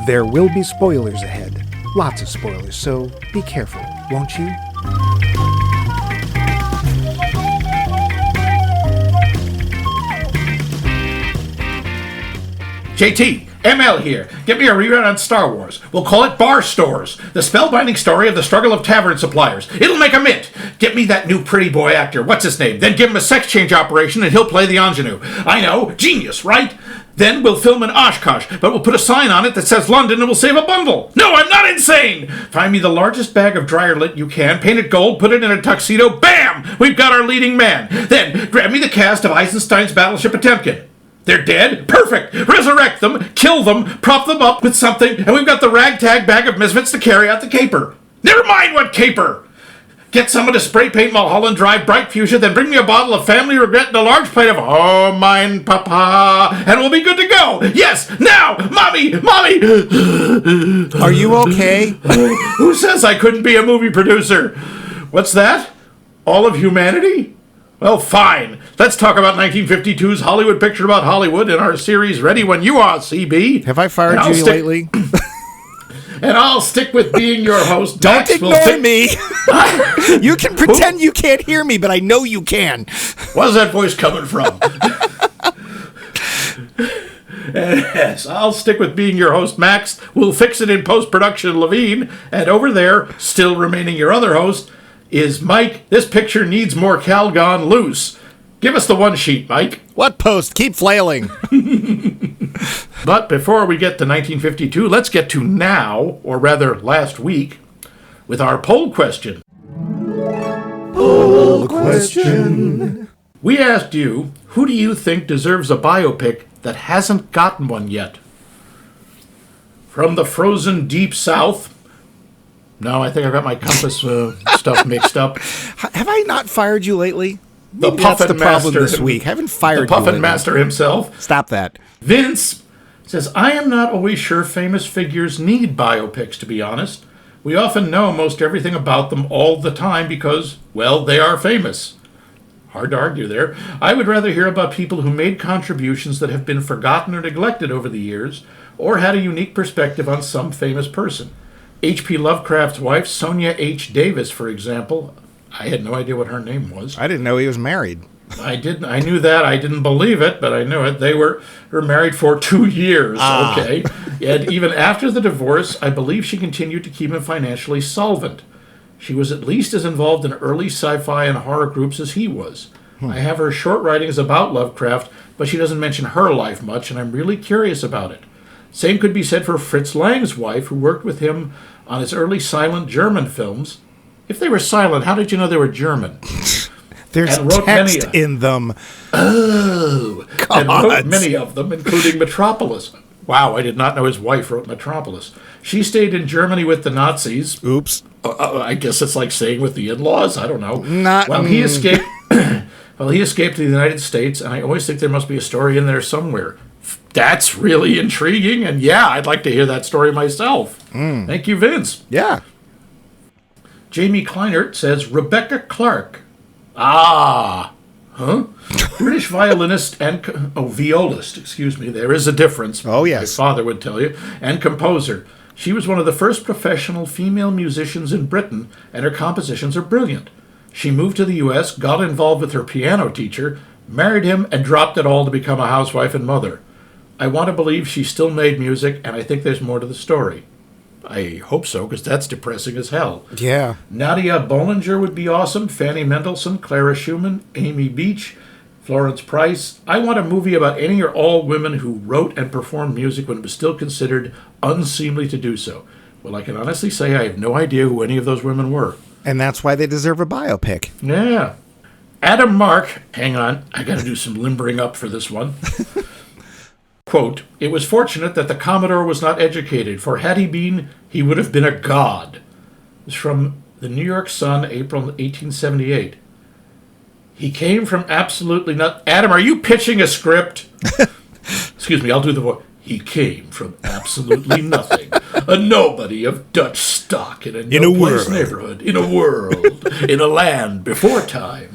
There will be spoilers ahead. Lots of spoilers, so be careful, won't you? JT, ML here. Get me a rerun on Star Wars. We'll call it Bar Stores. The spellbinding story of the struggle of tavern suppliers. It'll make a mint. Get me that new pretty boy actor. What's his name? Then give him a sex change operation and he'll play the ingenue. I know. Genius, right? Then we'll film in Oshkosh, but we'll put a sign on it that says London and we'll save a bundle. No, I'm not insane! Find me the largest bag of dryer lint you can, paint it gold, put it in a tuxedo, bam! We've got our leading man. Then grab me the cast of Eisenstein's Battleship Potemkin. They're dead? Perfect! Resurrect them, kill them, prop them up with something, and we've got the ragtag bag of misfits to carry out the caper. Never mind what caper! Get someone to spray paint Mulholland Drive bright fuchsia, then bring me a bottle of Family Regret and a large plate of Oh, mine papa, and we'll be good to go. Yes, now, mommy. Are you okay? Who says I couldn't be a movie producer? What's that? All of humanity? Well, fine. Let's talk about 1952's Hollywood picture about Hollywood in our series Ready When You Are, CB. Have I fired you lately? And I'll stick with being your host. Don't ignore me. You can pretend you can't hear me, but I know you can. Where's that voice coming from? Yes, I'll stick with being your host, Max. We'll fix it in post-production, Levine. And over there, still remaining your other host, is Mike. This picture needs more Calgon loose. Give us the one sheet, Mike. What post? Keep flailing. But before we get to 1952, let's get to now, or rather last week, with our poll question. Poll question. We asked you, who do you think deserves a biopic that hasn't gotten one yet? From the frozen deep south. No, I think I got my compass stuff mixed up. Have I not fired you lately? The Maybe that's the Puffin problem Master. this week. I haven't fired The Puffin you Master himself. Stop that. Vince says, I am not always sure famous figures need biopics, to be honest. We often know most everything about them all the time because, well, they are famous. Hard to argue there. I would rather hear about people who made contributions that have been forgotten or neglected over the years, or had a unique perspective on some famous person. H.P. Lovecraft's wife, Sonia H. Davis, for example. I had no idea what her name was. I didn't know he was married. I knew that. I didn't believe it, but I knew it. They were married for 2 years. Okay. And even after the divorce, I believe she continued to keep him financially solvent. She was at least as involved in early sci-fi and horror groups as he was. I have her short writings about Lovecraft, but she doesn't mention her life much, and I'm really curious about it. Same could be said for Fritz Lang's wife, who worked with him on his early silent German films. If they were silent, how did you know they were German? There's text in them. Oh, God. And wrote many of them, including Metropolis. Wow, I did not know his wife wrote Metropolis. She stayed in Germany with the Nazis. Oops. I guess it's like saying with the in-laws. I don't know. He escaped. He escaped to the United States, and I always think there must be a story in there somewhere. That's really intriguing, and yeah, I'd like to hear that story myself. Thank you, Vince. Yeah. Jamie Kleinert says Rebecca Clark. British violinist and violist, excuse me. There is a difference. Oh, yes. My father would tell you. And composer. She was one of the first professional female musicians in Britain, and her compositions are brilliant. She moved to the U.S., got involved with her piano teacher, married him, and dropped it all to become a housewife and mother. I want to believe she still made music, and I think there's more to the story. I hope so, because that's depressing as hell. Yeah. Nadia Bollinger would be awesome. Fanny Mendelssohn, Clara Schumann, Amy Beach, Florence Price. I want a movie about any or all women who wrote and performed music when it was still considered unseemly to do so. Well, I can honestly say I have no idea who any of those women were. And that's why they deserve a biopic. Yeah. Adam Mark, hang on, I got to do some limbering up for this one. Quote, it was fortunate that the Commodore was not educated, for had he been, he would have been a god. It's from the New York Sun, April 1878. He came from absolutely not... Adam, are you pitching a script? Excuse me, I'll do the voice. He came from absolutely nothing. A nobody of Dutch stock in a no-place neighborhood, in a world, in a land before time,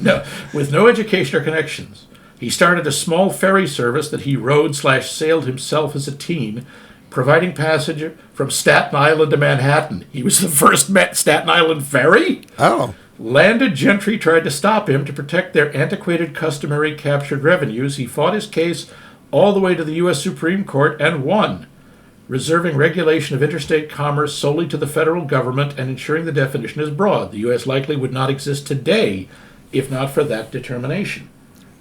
with no education or connections. He started a small ferry service that he rowed/sailed himself as a teen, providing passage from Staten Island to Manhattan. He was the first Staten Island ferry. Oh. Landed gentry tried to stop him to protect their antiquated customary captured revenues. He fought his case all the way to the U.S. Supreme Court and won, reserving regulation of interstate commerce solely to the federal government and ensuring the definition is broad. The U.S. likely would not exist today if not for that determination.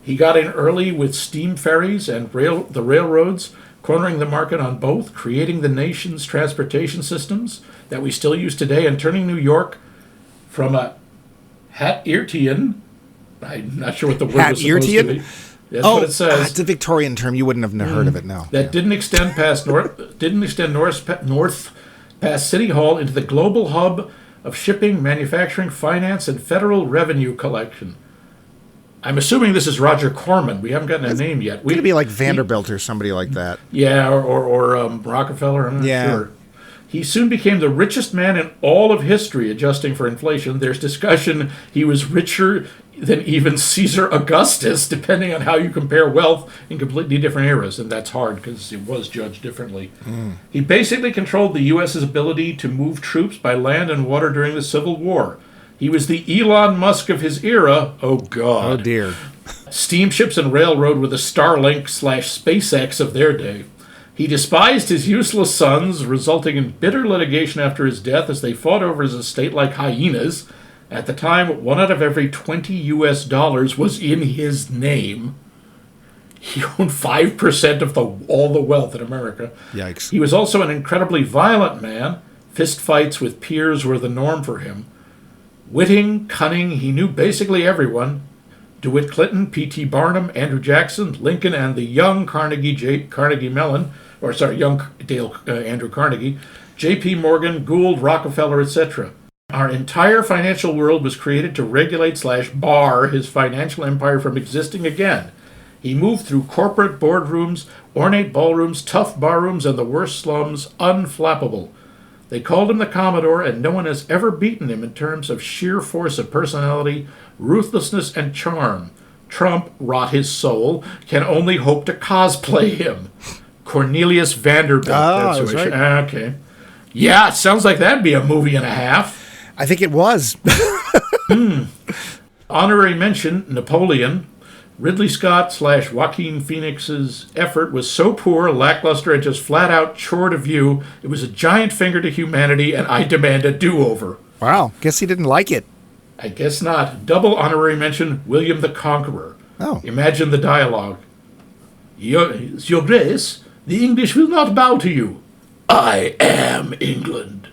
He got in early with steam ferries and the railroads, cornering the market on both, creating the nation's transportation systems that we still use today, and turning New York from a Hat-Irtian, I'm not sure what the word was supposed to be. That's what it says. It's a Victorian term. You wouldn't have heard of it, no. That didn't extend north past City Hall into the global hub of shipping, manufacturing, finance, and federal revenue collection. I'm assuming this is Roger Corman. We haven't gotten a name yet. It could be like Vanderbilt or somebody like that. Yeah, or Rockefeller. I'm not sure. He soon became the richest man in all of history, adjusting for inflation. There's discussion he was richer than even Caesar Augustus, depending on how you compare wealth in completely different eras. And that's hard because it was judged differently. He basically controlled the U.S.'s ability to move troops by land and water during the Civil War. He was the Elon Musk of his era. Oh, God. Oh, dear. Steamships and railroad were the Starlink/SpaceX of their day. He despised his useless sons, resulting in bitter litigation after his death as they fought over his estate like hyenas. At the time, 1 out of every 20 U.S. dollars was in his name. He owned 5% of all the wealth in America. Yikes. He was also an incredibly violent man. Fist fights with peers were the norm for him. Witting, cunning, he knew basically everyone. DeWitt Clinton, P.T. Barnum, Andrew Jackson, Lincoln, and the young Andrew Carnegie, J.P. Morgan, Gould, Rockefeller, etc. Our entire financial world was created to regulate/bar his financial empire from existing again. He moved through corporate boardrooms, ornate ballrooms, tough barrooms, and the worst slums, unflappable. They called him the Commodore, and no one has ever beaten him in terms of sheer force of personality, ruthlessness, and charm. Trump, rot his soul, can only hope to cosplay him. Cornelius Vanderbilt. That's right. Okay. Yeah, it sounds like that'd be a movie and a half. I think it was. Honorary mention, Napoleon. Ridley Scott/Joaquin Phoenix's effort was so poor, lackluster, and just flat-out chore to view, it was a giant finger to humanity, and I demand a do-over. Wow. Guess he didn't like it. I guess not. Double honorary mention, William the Conqueror. Oh. Imagine the dialogue. Your Grace, the English will not bow to you. I am England.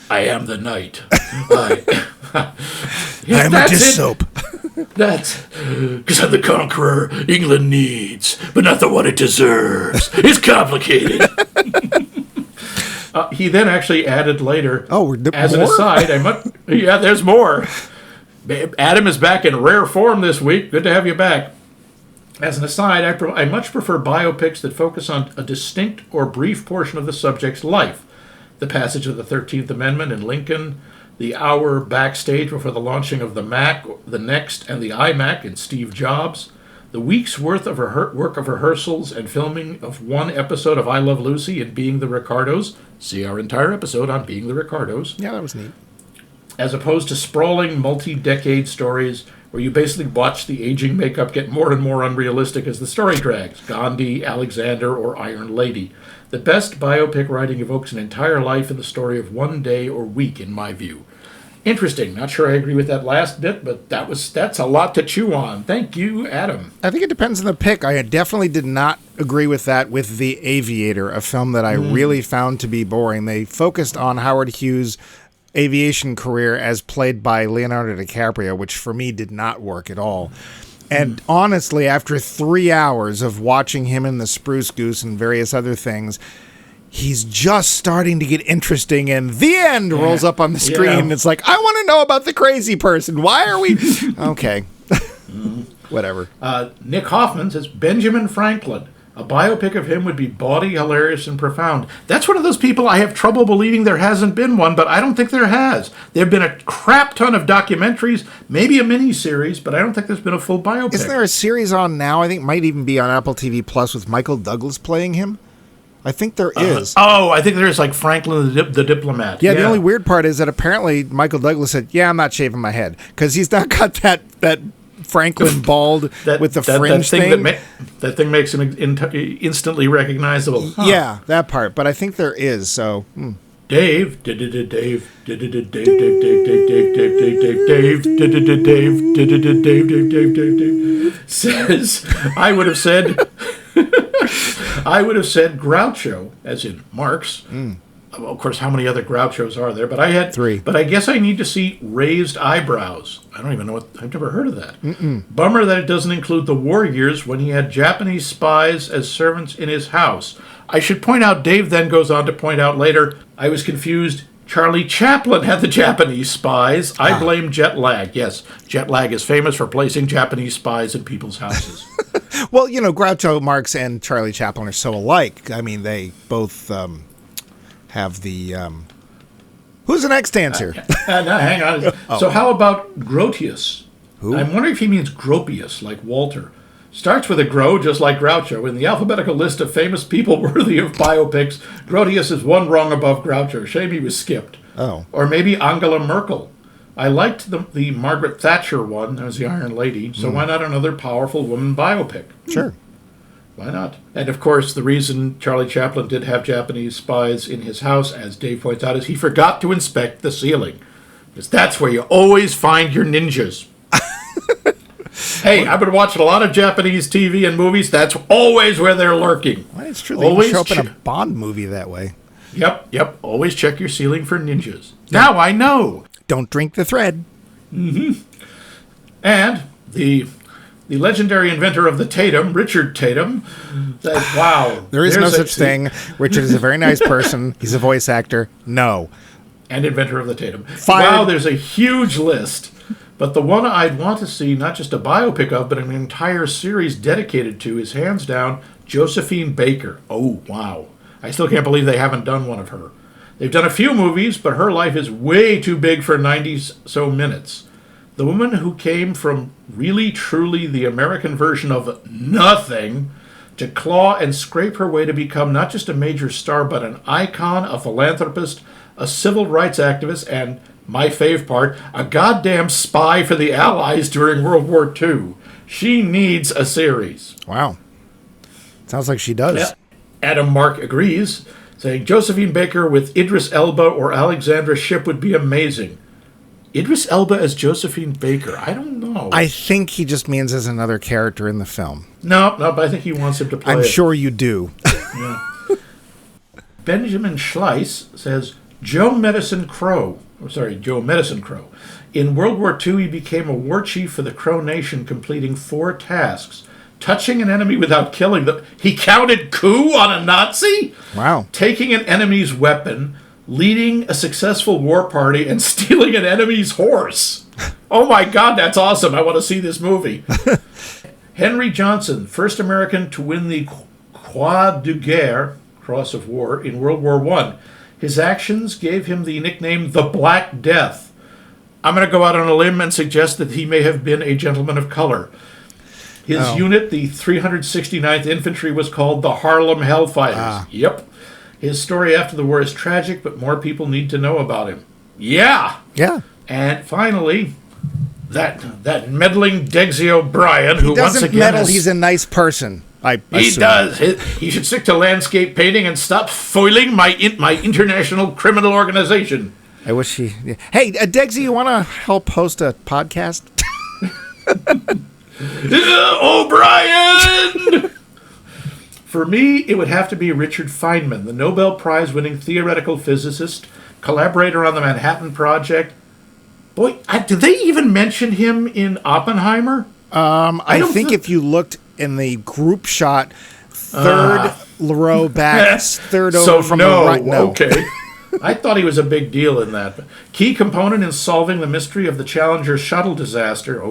I am the knight. I'm a dish soap. That's because I'm the conqueror England needs, but not the one it deserves. It's complicated. He then actually added later, as an aside, there's more. Adam is back in rare form this week. Good to have you back. As an aside, I much prefer biopics that focus on a distinct or brief portion of the subject's life. The passage of the 13th Amendment in Lincoln, the hour backstage before the launching of the Mac, the Next, and the iMac in Steve Jobs, the week's worth of work of rehearsals and filming of one episode of I Love Lucy and Being the Ricardos. See our entire episode on Being the Ricardos. Yeah, that was neat. As opposed to sprawling multi-decade stories where you basically watch the aging makeup get more and more unrealistic as the story drags. Gandhi, Alexander, or Iron Lady. The best biopic writing evokes an entire life in the story of one day or week, in my view. Interesting. Not sure I agree with that last bit, but that's a lot to chew on. Thank you, Adam. I think it depends on the pick. I definitely did not agree with that with The Aviator, a film that I really found to be boring. They focused on Howard Hughes' aviation career as played by Leonardo DiCaprio, which for me did not work at all. And honestly, after 3 hours of watching him in The Spruce Goose and various other things, he's just starting to get interesting, and the end rolls up on the screen. Yeah. It's like, I want to know about the crazy person. Why are we... Okay. Whatever. Nick Hoffman says, Benjamin Franklin. A biopic of him would be bawdy, hilarious, and profound. That's one of those people I have trouble believing there hasn't been one, but I don't think there has. There have been a crap ton of documentaries, maybe a mini-series, but I don't think there's been a full biopic. Isn't there a series on now? I think it might even be on Apple TV Plus with Michael Douglas playing him. I think there is. I think there is, like Franklin the Diplomat. Yeah, the only weird part is that apparently Michael Douglas said, "Yeah, I'm not shaving my head," because he's not got that Franklin bald with the fringe thing. That thing makes him instantly recognizable. Huh. Yeah, that part. But I think there is. So Dave says, I would have said Groucho, as in Marx. Of course, how many other Grouchos are there? But I had 3. But I guess I need to see Raised Eyebrows. I don't even know I've never heard of that. Bummer that it doesn't include the war years when he had Japanese spies as servants in his house. I should point out, Dave then goes on to point out later, I was confused. Charlie Chaplin had the Japanese spies. I blame jet lag. Yes, jet lag is famous for placing Japanese spies in people's houses. well, Groucho Marx and Charlie Chaplin are so alike. I mean, they both have the... Who's the next answer? No, hang on. So how about Grotius? Who? I'm wondering if he means Gropius, like Walter. Starts with a Gro, just like Groucho. In the alphabetical list of famous people worthy of biopics, Grotius is one rung above Groucho. Shame he was skipped. Oh. Or maybe Angela Merkel. I liked the Margaret Thatcher one. That was the Iron Lady. So why not another powerful woman biopic? Sure. Why not? And of course, the reason Charlie Chaplin did have Japanese spies in his house, as Dave points out, is he forgot to inspect the ceiling. Because that's where you always find your ninjas. Hey, I've been watching a lot of Japanese TV and movies. That's always where they're lurking. Well, it's true. They always show up in a Bond movie that way. Yep. Always check your ceiling for ninjas. Now I know. Don't drink the thread. And the legendary inventor of the Tatum, Richard Tatum, said, wow. There is no such thing. Richard is a very nice person. He's a voice actor. No. And inventor of the Tatum. Fired. Wow, there's a huge list. But the one I'd want to see, not just a biopic of, but an entire series dedicated to, is hands down Josephine Baker. Oh, wow. I still can't believe they haven't done one of her. They've done a few movies, but her life is way too big for 90-so minutes. The woman who came from really, truly the American version of nothing to claw and scrape her way to become not just a major star, but an icon, a philanthropist, a civil rights activist, and, my fave part, a goddamn spy for the Allies during World War II. She needs a series. Wow. Sounds like she does. Yeah. Adam Mark agrees, saying Josephine Baker with Idris Elba or Alexandra Shipp would be amazing. Idris Elba as Josephine Baker? I don't know. I think he just means as another character in the film. No, but I think he wants him to play I'm it. sure you do. Yeah. Benjamin Schleiss says Joe Medicine Crow. In World War II, he became a war chief for the Crow Nation, completing 4 tasks. Touching an enemy without killing them. He counted coup on a Nazi? Wow. Taking an enemy's weapon, leading a successful war party, and stealing an enemy's horse. Oh my God, that's awesome. I want to see this movie. Henry Johnson, first American to win the Croix de Guerre, Cross of War, in World War I. His actions gave him the nickname the Black Death. I'm going to go out on a limb and suggest that he may have been a gentleman of color. His unit, the 369th Infantry, was called the Harlem Hellfighters. Yep. His story after the war is tragic, but more people need to know about him. Yeah. And finally, that meddling Degsy O'Brien, who once again... He doesn't meddle, he's a nice person. He does. He should stick to landscape painting and stop foiling my international criminal organization. I wish he... Hey, Degsy, you want to help host a podcast? O'Brien! For me, it would have to be Richard Feynman, the Nobel Prize-winning theoretical physicist, collaborator on the Manhattan Project. Boy, did they even mention him in Oppenheimer? I think if you looked in the group shot, third row back, third over from the right. No, okay. I thought he was a big deal in that. Key component in solving the mystery of the Challenger shuttle disaster,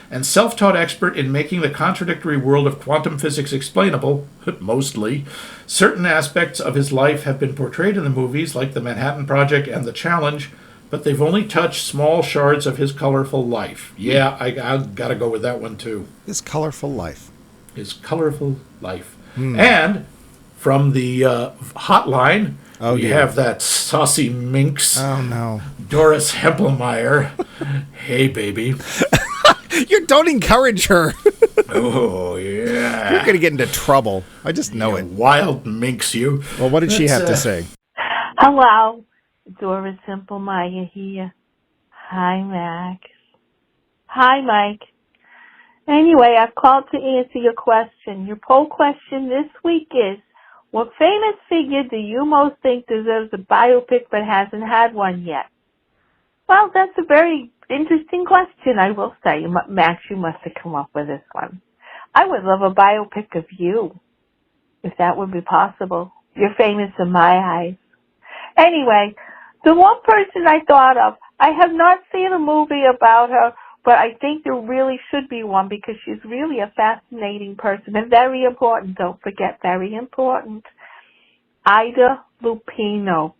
and self-taught expert in making the contradictory world of quantum physics explainable, mostly. Certain aspects of his life have been portrayed in the movies, like the Manhattan Project and the Challenge, but they've only touched small shards of his colorful life. Yeah, I got to go with that one, too. His colorful life. His colorful life. And from the hotline. Oh, we dear. have that saucy minx, Oh, no. Doris Hempelmeyer. Hey, baby. You don't encourage her. Oh, yeah. You're going to get into trouble. I just know You it. wild minx, you. Well, what did she have to say? Hello, Doris Simplemaya here. Hi, Max. Hi, Mike. Anyway, I've called to answer your question. Your poll question this week is, what famous figure do you most think deserves a biopic but hasn't had one yet? Well, that's a very interesting question, I will say. Max, you must have come up with this one. I would love a biopic of you, if that would be possible. You're famous in my eyes. Anyway, the one person I thought of, I have not seen a movie about her, but I think there really should be one because she's really a fascinating person and very important. Don't forget, very important. Ida Lupino.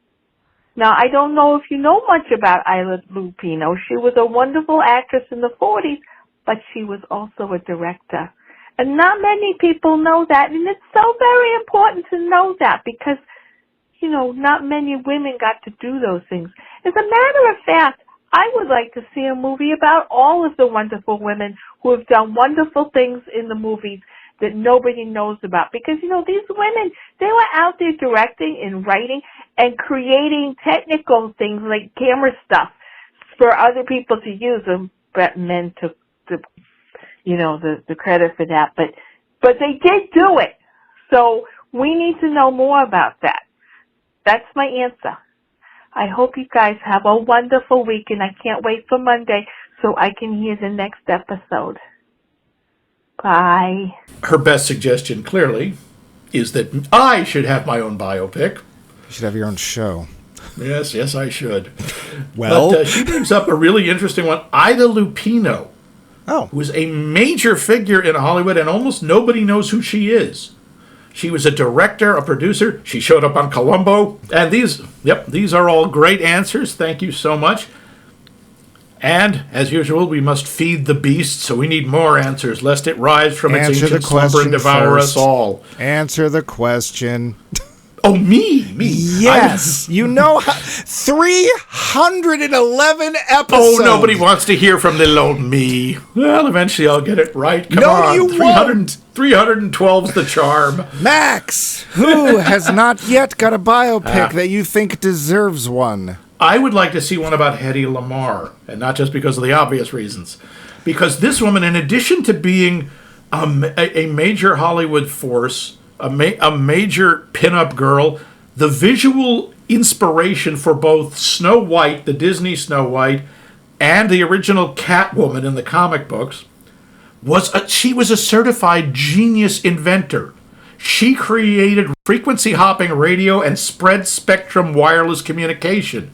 Now, I don't know if you know much about Ida Lupino. She was a wonderful actress in the 40s, but she was also a director. And not many people know that, and it's so very important to know that because, you know, not many women got to do those things. As a matter of fact, I would like to see a movie about all of the wonderful women who have done wonderful things in the movies that nobody knows about. Because, you know, these women, they were out there directing and writing and creating technical things like camera stuff for other people to use, and men took the credit for that. But they did do it. So we need to know more about that. That's my answer. I hope you guys have a wonderful week, and I can't wait for Monday so I can hear the next episode. Bye. Her best suggestion, clearly, is that I should have my own biopic. You should have your own show. Yes, I should. Well, but she brings up a really interesting one. Ida Lupino, who was a major figure in Hollywood, and almost nobody knows who she is. She was a director, a producer. She showed up on Columbo. And these are all great answers. Thank you so much. And, as usual, we must feed the beast, so we need more answers, lest it rise from its ancient slumber and devour us all. Answer the question. Oh, me? Yes. You know, 311 episodes. Oh, nobody wants to hear from little old me. Well, eventually I'll get it right. Come on. You 312's the charm. Max, who has not yet got a biopic that you think deserves one? I would like to see one about Hedy Lamarr, and not just because of the obvious reasons. Because this woman, in addition to being a major Hollywood force, a major pinup girl, the visual inspiration for both Snow White, the Disney Snow White, and the original Catwoman in the comic books, she was a certified genius inventor. She created frequency hopping radio and spread spectrum wireless communication,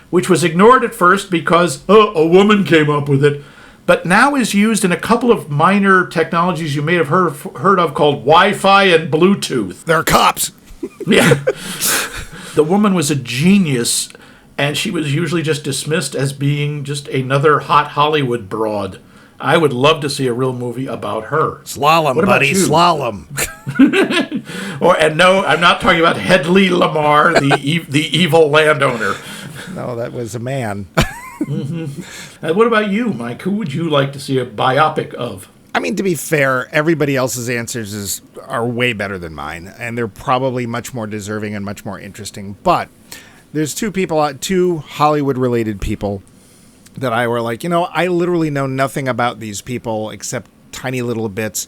which was ignored at first because a woman came up with it, but now is used in a couple of minor technologies you may have heard of called Wi-Fi and Bluetooth. They're cops. Yeah. The woman was a genius, and she was usually just dismissed as being just another hot Hollywood broad. I would love to see a real movie about her. Slalom, buddy, slalom. And no, I'm not talking about Hedy Lamarr, the evil landowner. No, that was a man. Mm-hmm. And what about you, Mike? Who would you like to see a biopic of? I mean, to be fair, everybody else's answers are way better than mine, and they're probably much more deserving and much more interesting. But there's two Hollywood-related people that I were like, I literally know nothing about these people except tiny little bits,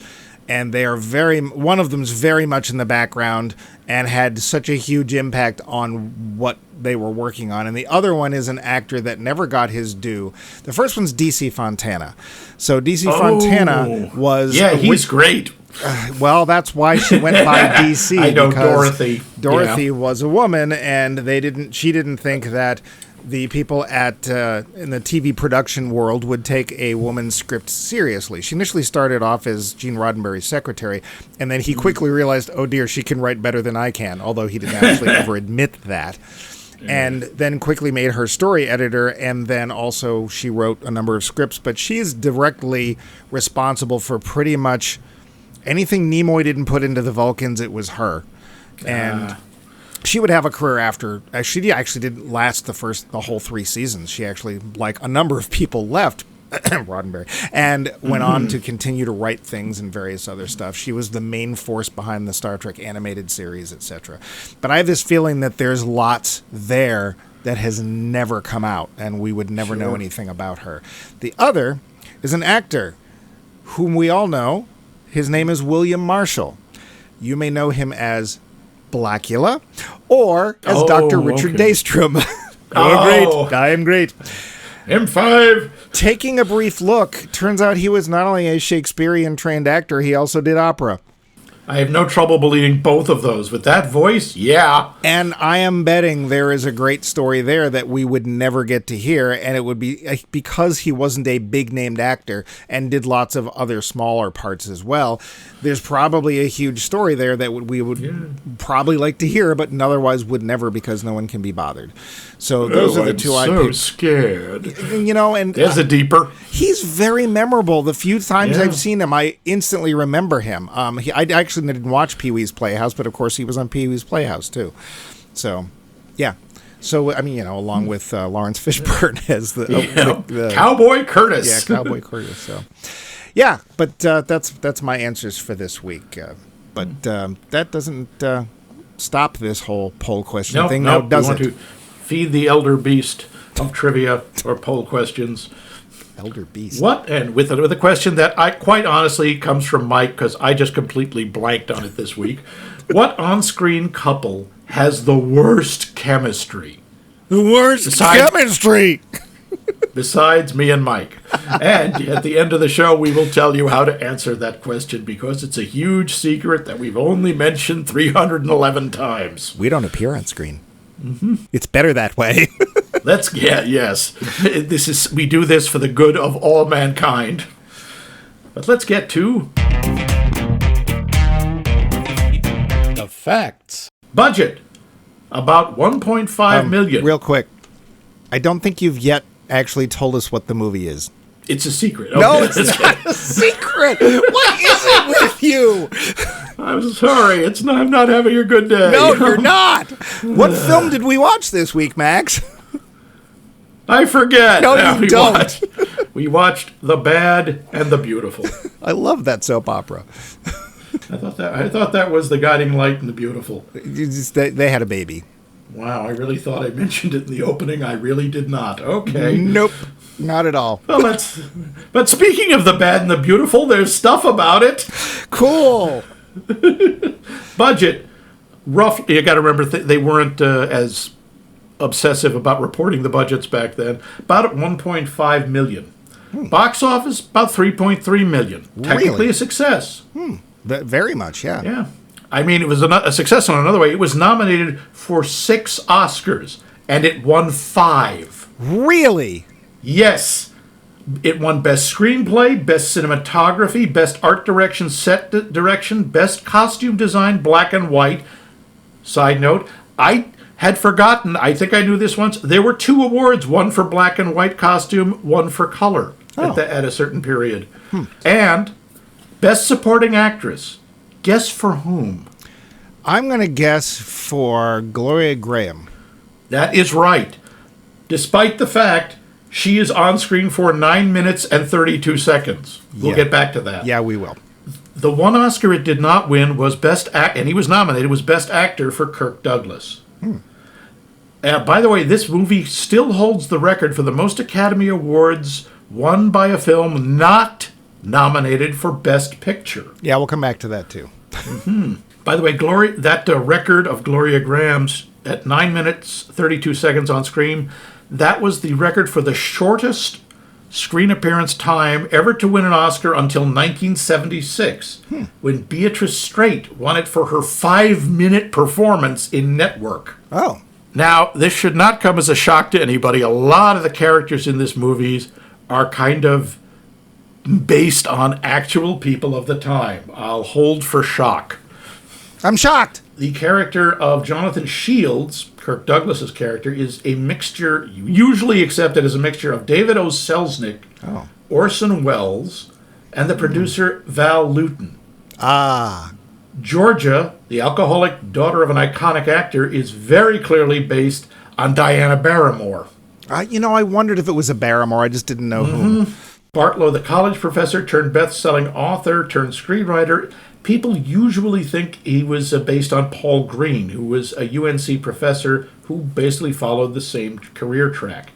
and they are one of them's very much in the background and had such a huge impact on what they were working on. And the other one is an actor that never got his due. The first one's DC Fontana. So DC Fontana was... Yeah, he's great. Well, that's why she went by DC. I know, Dorothy. Dorothy was a woman, and she didn't think that the people in the TV production world would take a woman's script seriously. She initially started off as Gene Roddenberry's secretary, and then he quickly realized, oh dear, she can write better than I can, although he didn't actually ever admit that. And then quickly made her story editor, and then also she wrote a number of scripts, but she is directly responsible for pretty much anything Nimoy didn't put into the Vulcans, it was her. And she would have a career after. She actually didn't last the whole 3 seasons. She actually, like a number of people, left Roddenberry and went on to continue to write things and various other stuff. She was the main force behind the Star Trek animated series, etc. But I have this feeling that there's lots there that has never come out, and we would never know anything about her. The other is an actor whom we all know. His name is William Marshall. You may know him as Blackula or as Dr. Richard Daystrom. I am great. M5. Taking a brief look, turns out he was not only a Shakespearean trained actor, he also did opera. I have no trouble believing both of those. With that voice, yeah. And I am betting there is a great story there that we would never get to hear, and it would be because he wasn't a big-named actor and did lots of other smaller parts as well. There's probably a huge story there that we would probably like to hear, but otherwise would never because no one can be bothered. So those are the two I picked. I'm so scared. You know, and there's a deeper. He's very memorable. The few times I've seen him, I instantly remember him. I actually didn't watch Pee-wee's Playhouse, but of course he was on Pee-wee's Playhouse too. So, yeah. So, I mean, you know, along with Lawrence Fishburne as the Cowboy Curtis. Yeah, Cowboy Curtis. So, yeah, but that's my answers for this week. But that doesn't stop this whole poll question thing. No, does we want it? to feed the elder beast of trivia or poll questions. Elder beast. What? And with a question that I quite honestly comes from Mike because I just completely blanked on it this week. What on-screen couple has the worst chemistry? The worst chemistry. Besides me and Mike. And at the end of the show, we will tell you how to answer that question because it's a huge secret that we've only mentioned 311 times. We don't appear on screen. It's better that way. We do this for the good of all mankind. But let's get to the facts. Budget about $1.5 million. Real quick, I don't think you've yet actually told us what the movie is. It's a secret. Okay. No, it's not a secret. What is it with you? I'm sorry. I'm not having a good day. No, you're not. What film did we watch this week, Max? I forget. No, you don't. We watched The Bad and the Beautiful. I love that soap opera. I thought that was The Guiding Light and the Beautiful. They had a baby. Wow, I really thought I mentioned it in the opening. I really did not. Okay. Nope. Not at all. Well, but speaking of The Bad and the Beautiful, there's stuff about it. Cool. Budget. Roughly, you got to remember, they weren't as obsessive about reporting the budgets back then. About $1.5 million. Box office, about $3.3 million. Technically Really? a success. Very much, yeah. Yeah. I mean, it was a success on another way. It was nominated for 6 Oscars, and it won 5. Really? Yes. It won Best Screenplay, Best Cinematography, Best Art Direction, Set Direction, Best Costume Design, Black and White. Side note, I had forgotten, I think I knew this once, there were 2 awards, one for black and white costume, one for color at a certain period. And Best Supporting Actress. Guess for whom? I'm going to guess for Gloria Graham. That is right. Despite the fact she is on screen for 9 minutes and 32 seconds. We'll get back to that. Yeah, we will. The one Oscar it did not win was and he was nominated, was Best Actor for Kirk Douglas. By the way, this movie still holds the record for the most Academy Awards won by a film not nominated for Best Picture. Yeah, we'll come back to that too. By the way, that record of Gloria Graham's at 9 minutes, 32 seconds on screen, that was the record for the shortest screen appearance time ever to win an Oscar until 1976, when Beatrice Straight won it for her 5-minute performance in Network. Oh. Now, this should not come as a shock to anybody. A lot of the characters in this movie are kind of based on actual people of the time. I'll hold for shock. I'm shocked. The character of Jonathan Shields, Kirk Douglas's character, is a mixture, usually accepted as a mixture of David O. Selznick, Orson Welles, and the producer Val Lewton. Georgia, the alcoholic daughter of an iconic actor, is very clearly based on Diana Barrymore. I wondered if it was a Barrymore. I just didn't know whom. Bartlow, the college professor turned best-selling author turned screenwriter. People usually think he was based on Paul Green, who was a UNC professor who basically followed the same career track.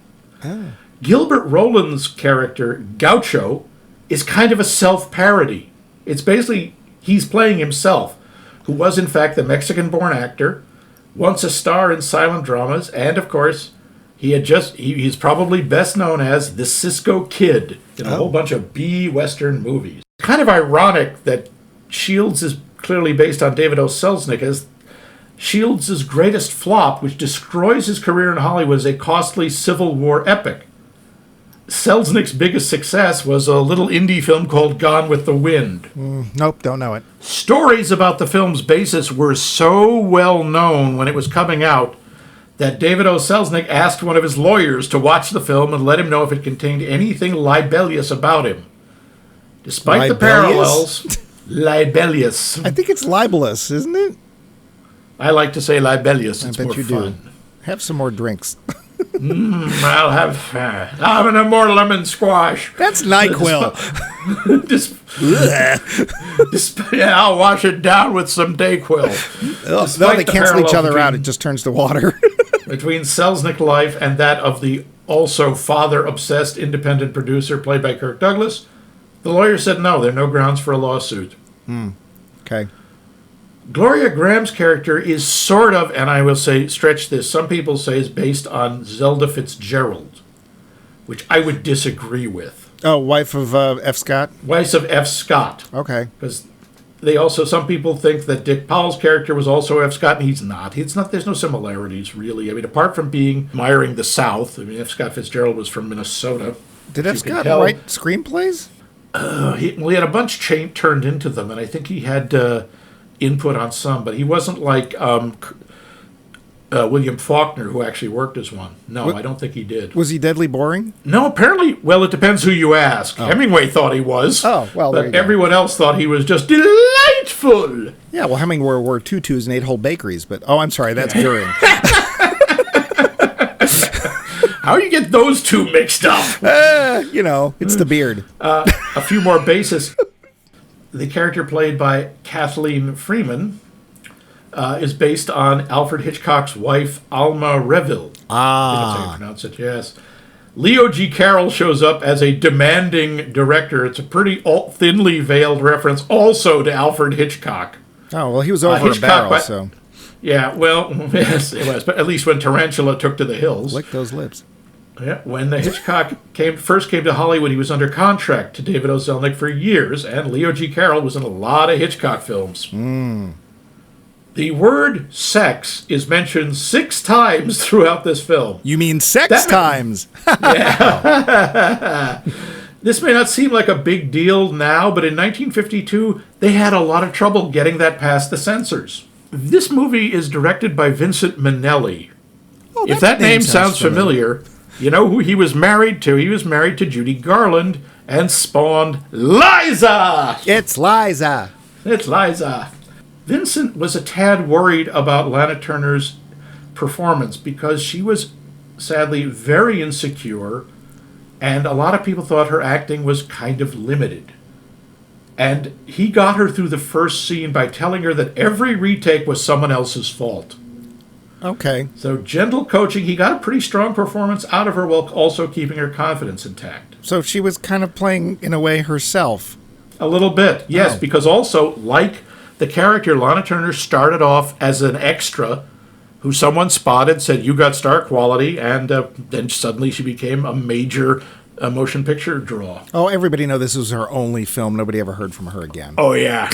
Gilbert Roland's character, Gaucho, is kind of a self-parody. It's basically he's playing himself, who was in fact the Mexican-born actor, once a star in silent dramas, and of course, he's probably best known as the Cisco Kid in a whole bunch of B-Western movies. Kind of ironic that Shields is clearly based on David O. Selznick, as Shields' greatest flop, which destroys his career in Hollywood, is a costly Civil War epic. Selznick's biggest success was a little indie film called Gone with the Wind. Nope, don't know it. Stories about the film's basis were so well known when it was coming out that David O. Selznick asked one of his lawyers to watch the film and let him know if it contained anything libellous about him. Despite the parallels, libellous. I think it's libelous, isn't it? I like to say libellous. It's I bet more you fun. do. Have some more drinks. I'll have a more lemon squash. That's NyQuil. I'll wash it down with some Dayquil. No, they cancel each other out. It just turns to water. Between Selznick's life and that of the also father-obsessed independent producer played by Kirk Douglas, the lawyer said no, there are no grounds for a lawsuit. Okay. Gloria Graham's character is sort of, and I will say, stretch this, some people say is based on Zelda Fitzgerald, which I would disagree with. Oh, wife of F. Scott? Wife of F. Scott. Okay. Because some people think that Dick Powell's character was also F. Scott, and he's not. There's no similarities, really. I mean, apart from being admiring the South, I mean, F. Scott Fitzgerald was from Minnesota. Did F. Scott write screenplays? He had a bunch turned into them, and I think he had input on some, but he wasn't like William Faulkner, who actually worked as one. No, I don't think he did. Was he deadly boring? No, apparently, well, it depends who you ask. Hemingway thought he was. Oh, well, there you but go. Everyone else thought he was just delightful. Yeah, well, Hemingway wore tutus and ate whole bakeries, but, I'm sorry, that's Goering. How do you get those two mixed up? It's the beard. A few more bases. The character played by Kathleen Freeman is based on Alfred Hitchcock's wife, Alma Reville. I think that's how you pronounce it, yes. Leo G. Carroll shows up as a demanding director. It's a pretty thinly veiled reference also to Alfred Hitchcock. Oh, well, he was over a barrel, so. Yeah, well, yes, it was. But at least when Tarantula took to the hills. Lick those lips. Yeah, when the Hitchcock first came to Hollywood, he was under contract to David O. Selznick for years, and Leo G. Carroll was in a lot of Hitchcock films. The word sex is mentioned 6 times throughout this film. You mean sex times? Yeah. This may not seem like a big deal now, but in 1952, they had a lot of trouble getting that past the censors. This movie is directed by Vincent Minnelli. If that name sounds familiar, you know who he was married to? He was married to Judy Garland and spawned Liza! It's Liza. It's Liza. Vincent was a tad worried about Lana Turner's performance because she was sadly very insecure, and a lot of people thought her acting was kind of limited. And he got her through the first scene by telling her that every retake was someone else's fault. Okay. So gentle coaching, he got a pretty strong performance out of her while also keeping her confidence intact. So she was kind of playing, in a way, herself. A little bit, yes, because also, like the character, Lana Turner started off as an extra who someone spotted, said, you got star quality, and then suddenly she became a major motion picture draw. Oh, everybody know this was her only film. Nobody ever heard from her again. Oh, yeah.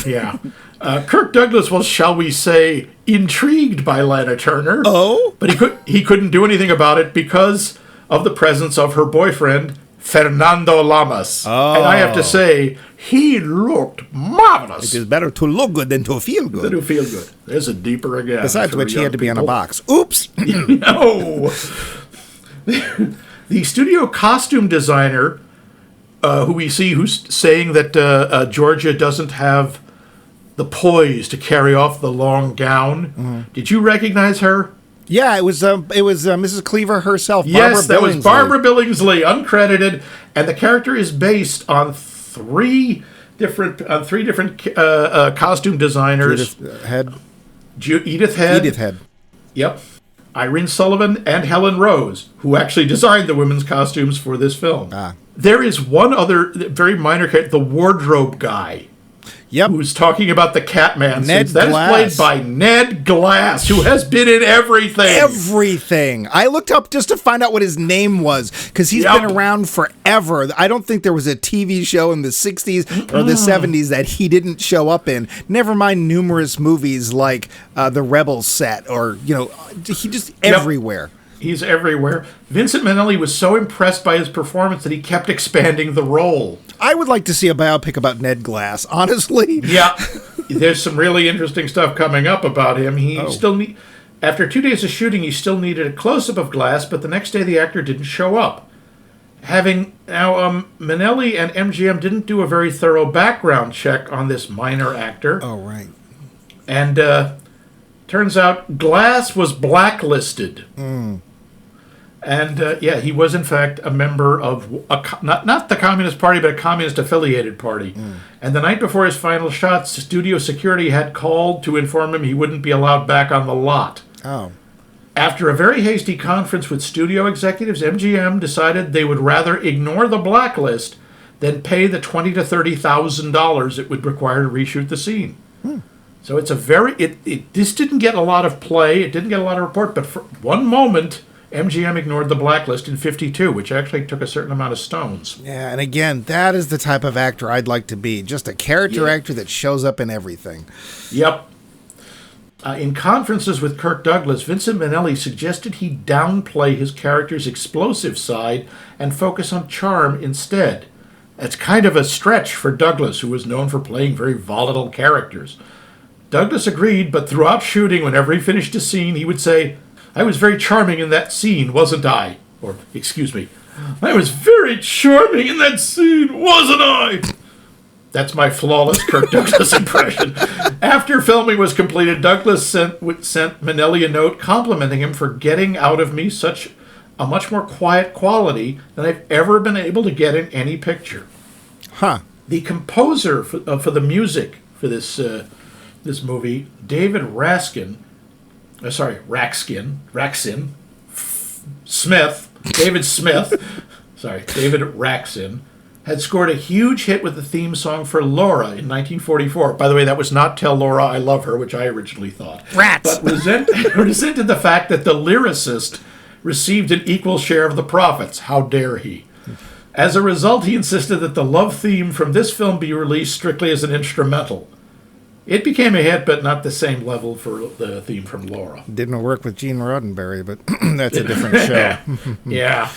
Kirk Douglas was, shall we say, intrigued by Lana Turner. Oh? But he couldn't do anything about it because of the presence of her boyfriend, Fernando Lamas. Oh. And I have to say, he looked marvelous. It is better to look good than to feel good. To feel good. There's a deeper again. Besides which, he had to be on a box. Oops! No! The studio costume designer, who we see, who's saying that Georgia doesn't have the poise to carry off the long gown. Did you recognize her? Yeah, it was Mrs. Cleaver herself. Yes, Barbara that was Billingsley. Barbara Billingsley, uncredited, and the character is based on three different costume designers. Edith Head. Edith Head. Edith Head. Yep. Irene Sullivan and Helen Rose, who actually designed the women's costumes for this film. There is one other very minor character, the wardrobe guy. Yep. Who's talking about the Catman Ned suits. That Glass. is played by Ned Glass, who has been in everything. Everything. I looked up just to find out what his name was, because he's been around forever. I don't think there was a TV show in the 60s or the 70s that he didn't show up in. Never mind numerous movies like the Rebels set, or, he just everywhere. He's everywhere. Vincent Minnelli was so impressed by his performance that he kept expanding the role. I would like to see a biopic about Ned Glass, honestly. Yeah. There's some really interesting stuff coming up about him. After 2 days of shooting, he still needed a close-up of Glass, but the next day the actor didn't show up. Minnelli and MGM didn't do a very thorough background check on this minor actor. Oh, right. And turns out Glass was blacklisted. And, he was, in fact, a member of, not the Communist Party, but a communist-affiliated party. And the night before his final shots, studio security had called to inform him he wouldn't be allowed back on the lot. Oh. After a very hasty conference with studio executives, MGM decided they would rather ignore the blacklist than pay the $20,000 to $30,000 it would require to reshoot the scene. So it's this didn't get a lot of play, it didn't get a lot of report, but for one moment, MGM ignored the blacklist in 1952, which actually took a certain amount of stones. Yeah, and again, that is the type of actor I'd like to be. Just a character actor that shows up in everything. Yep. In conferences with Kirk Douglas, Vincent Minnelli suggested he downplay his character's explosive side and focus on charm instead. That's kind of a stretch for Douglas, who was known for playing very volatile characters. Douglas agreed, but throughout shooting, whenever he finished a scene, he would say, "I was very charming in that scene, wasn't I?" Or, excuse me, "I was very charming in that scene, wasn't I?" That's my flawless Kirk Douglas impression. After filming was completed, Douglas sent Minnelli a note complimenting him for getting out of me such a much more quiet quality than I've ever been able to get in any picture. The composer for the music for this movie, David David Raksin, had scored a huge hit with the theme song for Laura in 1944. By the way, that was not Tell Laura I Love Her, which I originally thought. Rats! But resented the fact that the lyricist received an equal share of the profits. How dare he? As a result, he insisted that the love theme from this film be released strictly as an instrumental. It became a hit, but not the same level for the theme from Laura. Didn't work with Gene Roddenberry, but that's a different show. Yeah.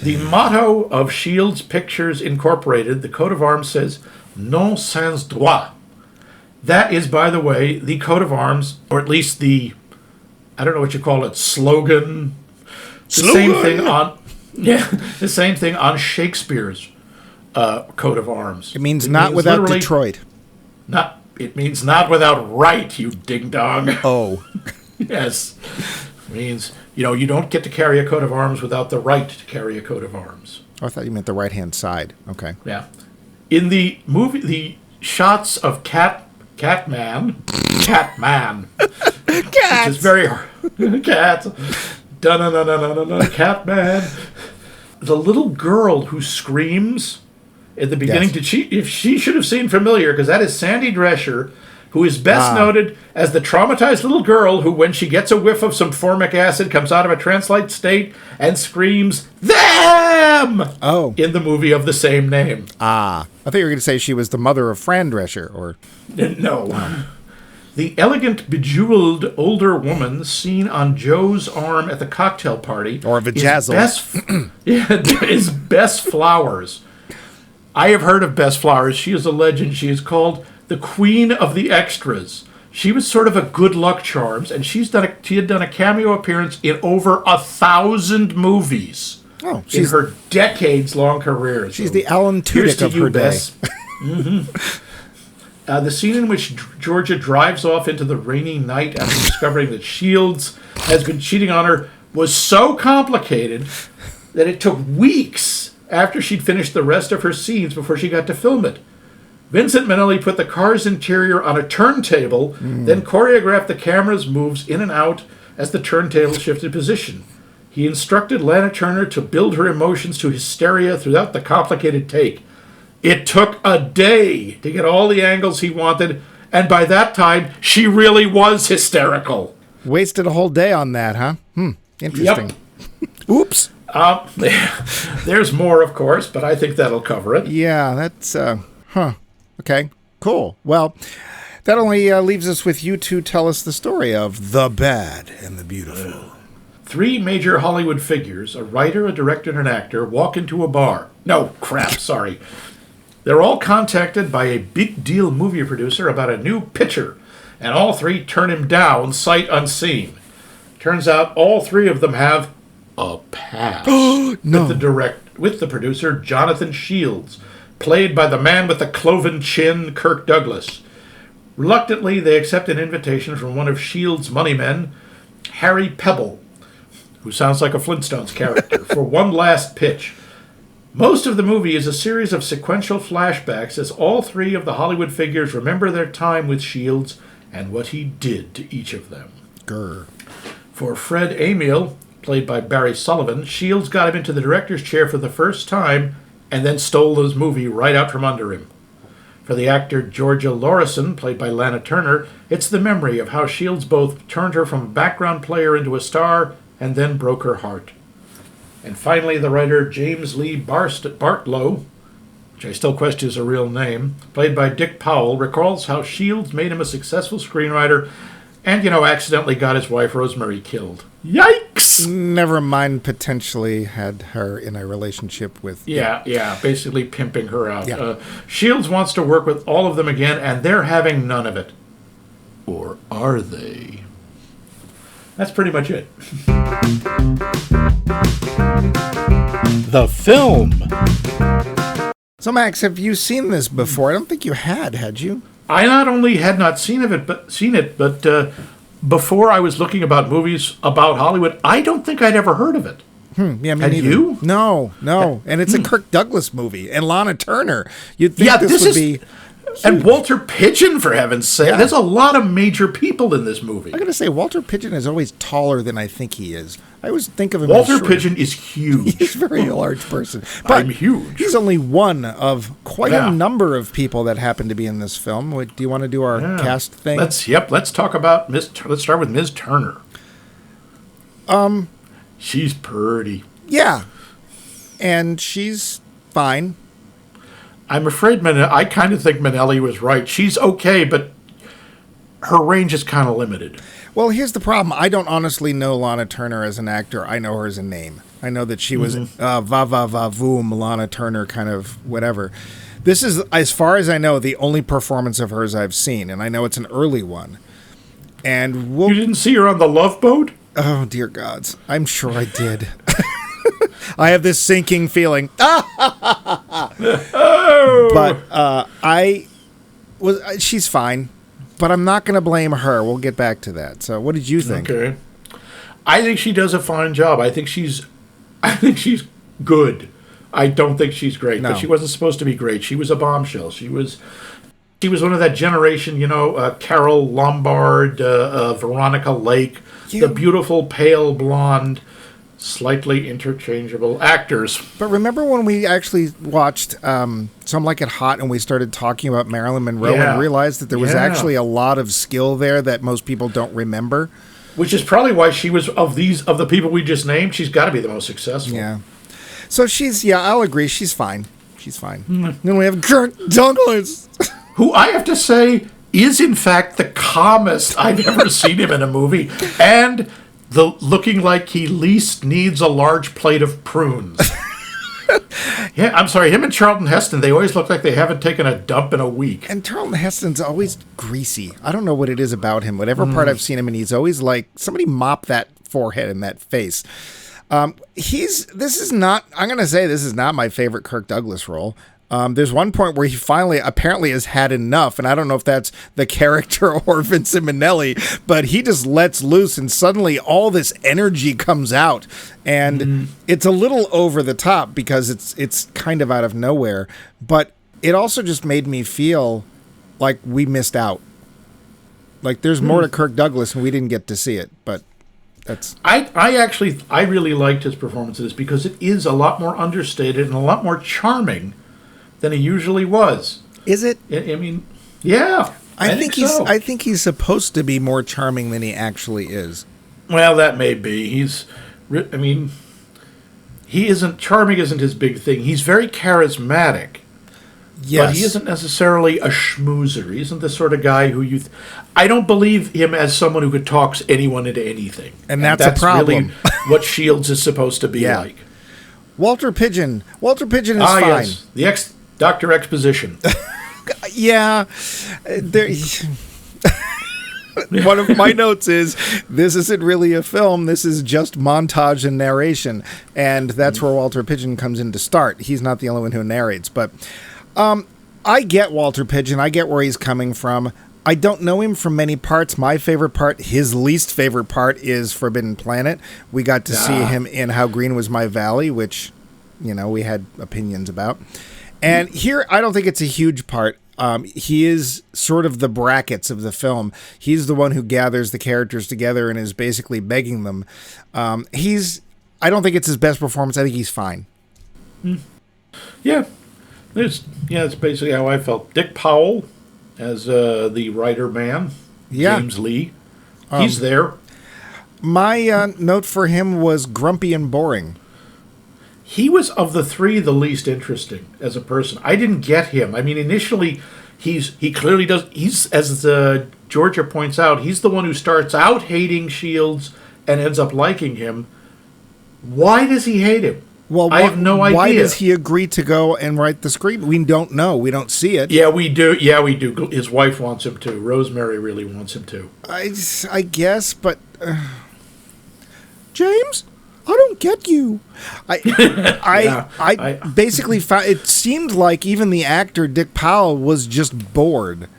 The motto of Shields Pictures Incorporated, the coat of arms, says, "Non sans droit." That is, by the way, the coat of arms, or at least the, I don't know what you call it, slogan. The same thing on Shakespeare's coat of arms. It means not without Detroit. It means not without right, you ding-dong. Oh. Yes. It means, you don't get to carry a coat of arms without the right to carry a coat of arms. Oh, I thought you meant the right-hand side. Okay. Yeah. In the movie, the shots of Catman, which is very hard. Cat. Da-na-na-na-na-na-na, Catman. The little girl who screams at the beginning, if she should have seemed familiar, because that is Sandy Drescher, who is best noted as the traumatized little girl who, when she gets a whiff of some formic acid, comes out of a trance-like state and screams, "Them!" in the movie of the same name. I thought you were going to say she was the mother of Fran Drescher, or... No. The elegant, bejeweled older woman seen on Joe's arm at the cocktail party or Vajazzle is Bess Flowers. I have heard of Bess Flowers. She is a legend. She is called the Queen of the Extras. She was sort of a good luck charms, and she had done a cameo appearance in over 1,000 movies in her decades-long career. She's the Alan Tudyk of her day. Mm-hmm. The scene in which Georgia drives off into the rainy night after discovering that Shields has been cheating on her was so complicated that it took weeks after she'd finished the rest of her scenes before she got to film it. Vincent Minnelli put the car's interior on a turntable, then choreographed the camera's moves in and out as the turntable shifted position. He instructed Lana Turner to build her emotions to hysteria throughout the complicated take. It took a day to get all the angles he wanted, and by that time, she really was hysterical. Wasted a whole day on that, huh? Interesting. Yep. Oops. There's more, of course, but I think that'll cover it. Yeah, that's, Okay, cool. Well, that only leaves us with you to tell us the story of The Bad and the Beautiful. 3 major Hollywood figures, a writer, a director, and an actor, walk into a bar. No, crap, sorry. They're all contacted by a big-deal movie producer about a new picture, and all 3 turn him down sight unseen. Turns out all 3 of them have a past with the producer, Jonathan Shields, played by the man with the cloven chin, Kirk Douglas. Reluctantly, they accept an invitation from one of Shields' money men, Harry Pebble, who sounds like a Flintstones character, for one last pitch. Most of the movie is a series of sequential flashbacks as all 3 of the Hollywood figures remember their time with Shields and what he did to each of them. Grr. For Fred Amiel, played by Barry Sullivan, Shields got him into the director's chair for the first time and then stole his movie right out from under him. For the actor Georgia Lorison, played by Lana Turner, it's the memory of how Shields both turned her from a background player into a star and then broke her heart. And finally, the writer James Lee Bartlow, which I still question is a real name, played by Dick Powell, recalls how Shields made him a successful screenwriter and, accidentally got his wife Rosemary killed. Yikes! Never mind, potentially had her in a relationship with... Yeah, basically pimping her out. Yeah. Shields wants to work with all of them again, and they're having none of it. Or are they? That's pretty much it. The film. So, Max, have you seen this before? I don't think you had you? I not only had not seen it, but before I was looking about movies about Hollywood, I don't think I'd ever heard of it. Yeah, me Had neither. you? No. And it's a Kirk Douglas movie. And Lana Turner. You'd think this would be... And Walter Pidgeon, for heaven's sake. Yeah. There's a lot of major people in this movie. I gotta say, Walter Pidgeon is always taller than I think he is. I always think of him Walter as shorter. Pidgeon is huge. He's a very large person. But I'm huge. He's only one of quite a number of people that happen to be in this film. Do you want to do our cast thing? Let's talk about let's start with Ms. Turner. She's pretty. Yeah. And she's fine. I'm afraid I kind of think Minnelli was right. She's okay, but her range is kind of limited. Well, here's the problem. I don't honestly know Lana Turner as an actor. I know her as a name. I know that she was va va va voom, Lana Turner kind of whatever. This is, as far as I know, the only performance of hers I've seen, and I know it's an early one. And you didn't see her on the Love Boat? Oh, dear gods. I'm sure I did. I have this sinking feeling. But she's fine. But I'm not going to blame her. We'll get back to that. So, what did you think? Okay, I think she does a fine job. I think she's good. I don't think she's great, but she wasn't supposed to be great. She was a bombshell. She was one of that generation, Carol Lombard, Veronica Lake, the beautiful pale blonde, slightly interchangeable actors. But remember when we actually watched Some Like It Hot and we started talking about Marilyn Monroe and realized that there was actually a lot of skill there that most people don't remember? Which is probably why she was, of the people we just named, she's got to be the most successful. Yeah. So I'll agree, she's fine. She's fine. Then we have Kirk Douglas. Who I have to say is in fact the calmest I've ever seen him in a movie. And looking like he least needs a large plate of prunes. Yeah, I'm sorry, him and Charlton Heston, they always look like they haven't taken a dump in a week. And Charlton Heston's always greasy. I don't know what it is about him. Whatever part I've seen him in, he's always like, somebody mop that forehead and that face. This is not my favorite Kirk Douglas role. There's one point where he finally apparently has had enough, and I don't know if that's the character or Vincent Minnelli, but he just lets loose, and suddenly all this energy comes out, and it's a little over the top because it's kind of out of nowhere, but it also just made me feel like we missed out. Like there's more to Kirk Douglas, and we didn't get to see it, but that's... I really liked his performance of this because it is a lot more understated and a lot more charming than he usually was. Is it? I mean, yeah. I think so. I think he's supposed to be more charming than he actually is. Well, that may be. He isn't... Charming isn't his big thing. He's very charismatic. Yes. But he isn't necessarily a schmoozer. He isn't the sort of guy who you... I don't believe him as someone who could talk anyone into anything. And that's a problem. Really what Shields is supposed to be like. Walter Pidgeon. Walter Pidgeon is fine. Yes. The Dr. Exposition. Yeah. One of my notes is, this isn't really a film, this is just montage and narration. And that's where Walter Pidgeon comes in to start. He's not the only one who narrates. But I get Walter Pidgeon. I get where he's coming from. I don't know him from many parts. My favorite part, his least favorite part, is Forbidden Planet. We got to see him in How Green Was My Valley, which, we had opinions about. And here, I don't think it's a huge part. He is sort of the brackets of the film. He's the one who gathers the characters together and is basically begging them. I don't think it's his best performance. I think he's fine. Yeah. That's basically how I felt. Dick Powell as the writer man. Yeah. James Lee. He's there. My note for him was grumpy and boring. He was, of the three, the least interesting as a person. I didn't get him. I mean, initially, he clearly does... He's, as Georgia points out, he's the one who starts out hating Shields and ends up liking him. Why does he hate him? Well, I have no idea. Why does he agree to go and write the script? We don't know. We don't see it. Yeah, we do. His wife wants him to. Rosemary really wants him to. I guess, but... James? I don't get you. I basically found it seemed like even the actor Dick Powell was just bored.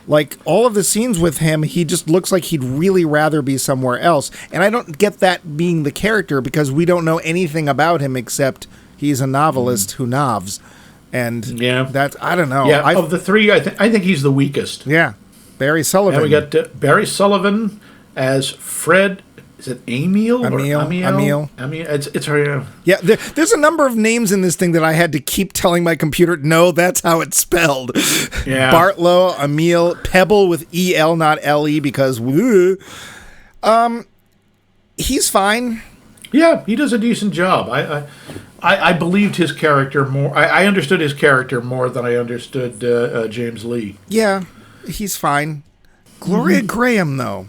Like all of the scenes with him, he just looks like he'd really rather be somewhere else. And I don't get that being the character because we don't know anything about him except he's a novelist who novs. And that's, I don't know. Yeah, of the three, I think he's the weakest. Yeah, Barry Sullivan. And we got Barry Sullivan as Fred. Is it Emil? Emil. It's her. Yeah, there's a number of names in this thing that I had to keep telling my computer, no, that's how it's spelled. Yeah. Bartlow, Emil, Pebble with E-L, not L-E, because woo. He's fine. Yeah, he does a decent job. I believed his character more. I understood his character more than I understood James Lee. Yeah, he's fine. Gloria Graham, though.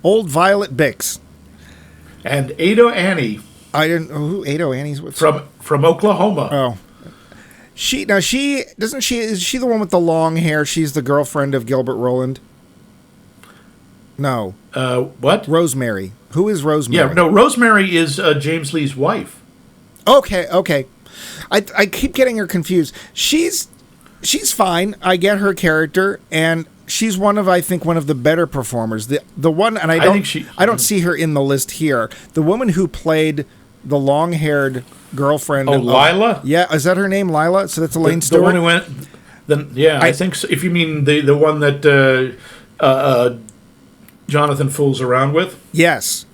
Old Violet Bix. And Ado Annie. I didn't know who Ado Annie's with. From Oklahoma. Oh. Is she the one with the long hair? She's the girlfriend of Gilbert Roland? No. What? Rosemary. Who is Rosemary? Yeah, no, Rosemary is James Lee's wife. Okay. I keep getting her confused. She's fine. I get her character, and she's one of the better performers. The one, and I don't see her in the list here. The woman who played the long-haired girlfriend. Oh, Lila? Yeah, is that her name, Lila? So that's Elaine Stewart? The one who went... I think so, if you mean the one that Jonathan fools around with. Yes.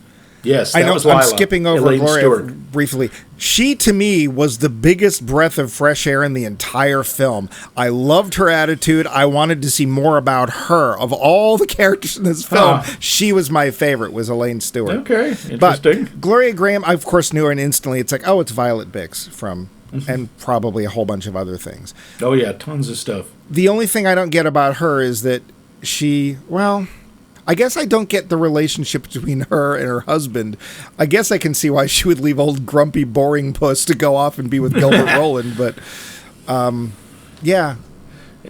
Yes, I know. Was Lila. I'm skipping over Elaine Gloria Stewart. Briefly. She, to me, was the biggest breath of fresh air in the entire film. I loved her attitude. I wanted to see more about her. Of all the characters in this film, she was my favorite, was Elaine Stewart. Okay, interesting. But Gloria Graham, I, of course, knew her, and instantly it's like, oh, it's Violet Bix from... and probably a whole bunch of other things. Oh, yeah, tons of stuff. The only thing I don't get about her is that I guess I don't get the relationship between her and her husband. I guess I can see why she would leave old grumpy, boring puss to go off and be with Gilbert Roland, but yeah.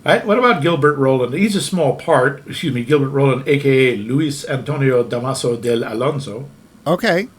What about Gilbert Roland? He's a small part. Gilbert Roland, a.k.a. Luis Antonio Damaso del Alonso. Okay.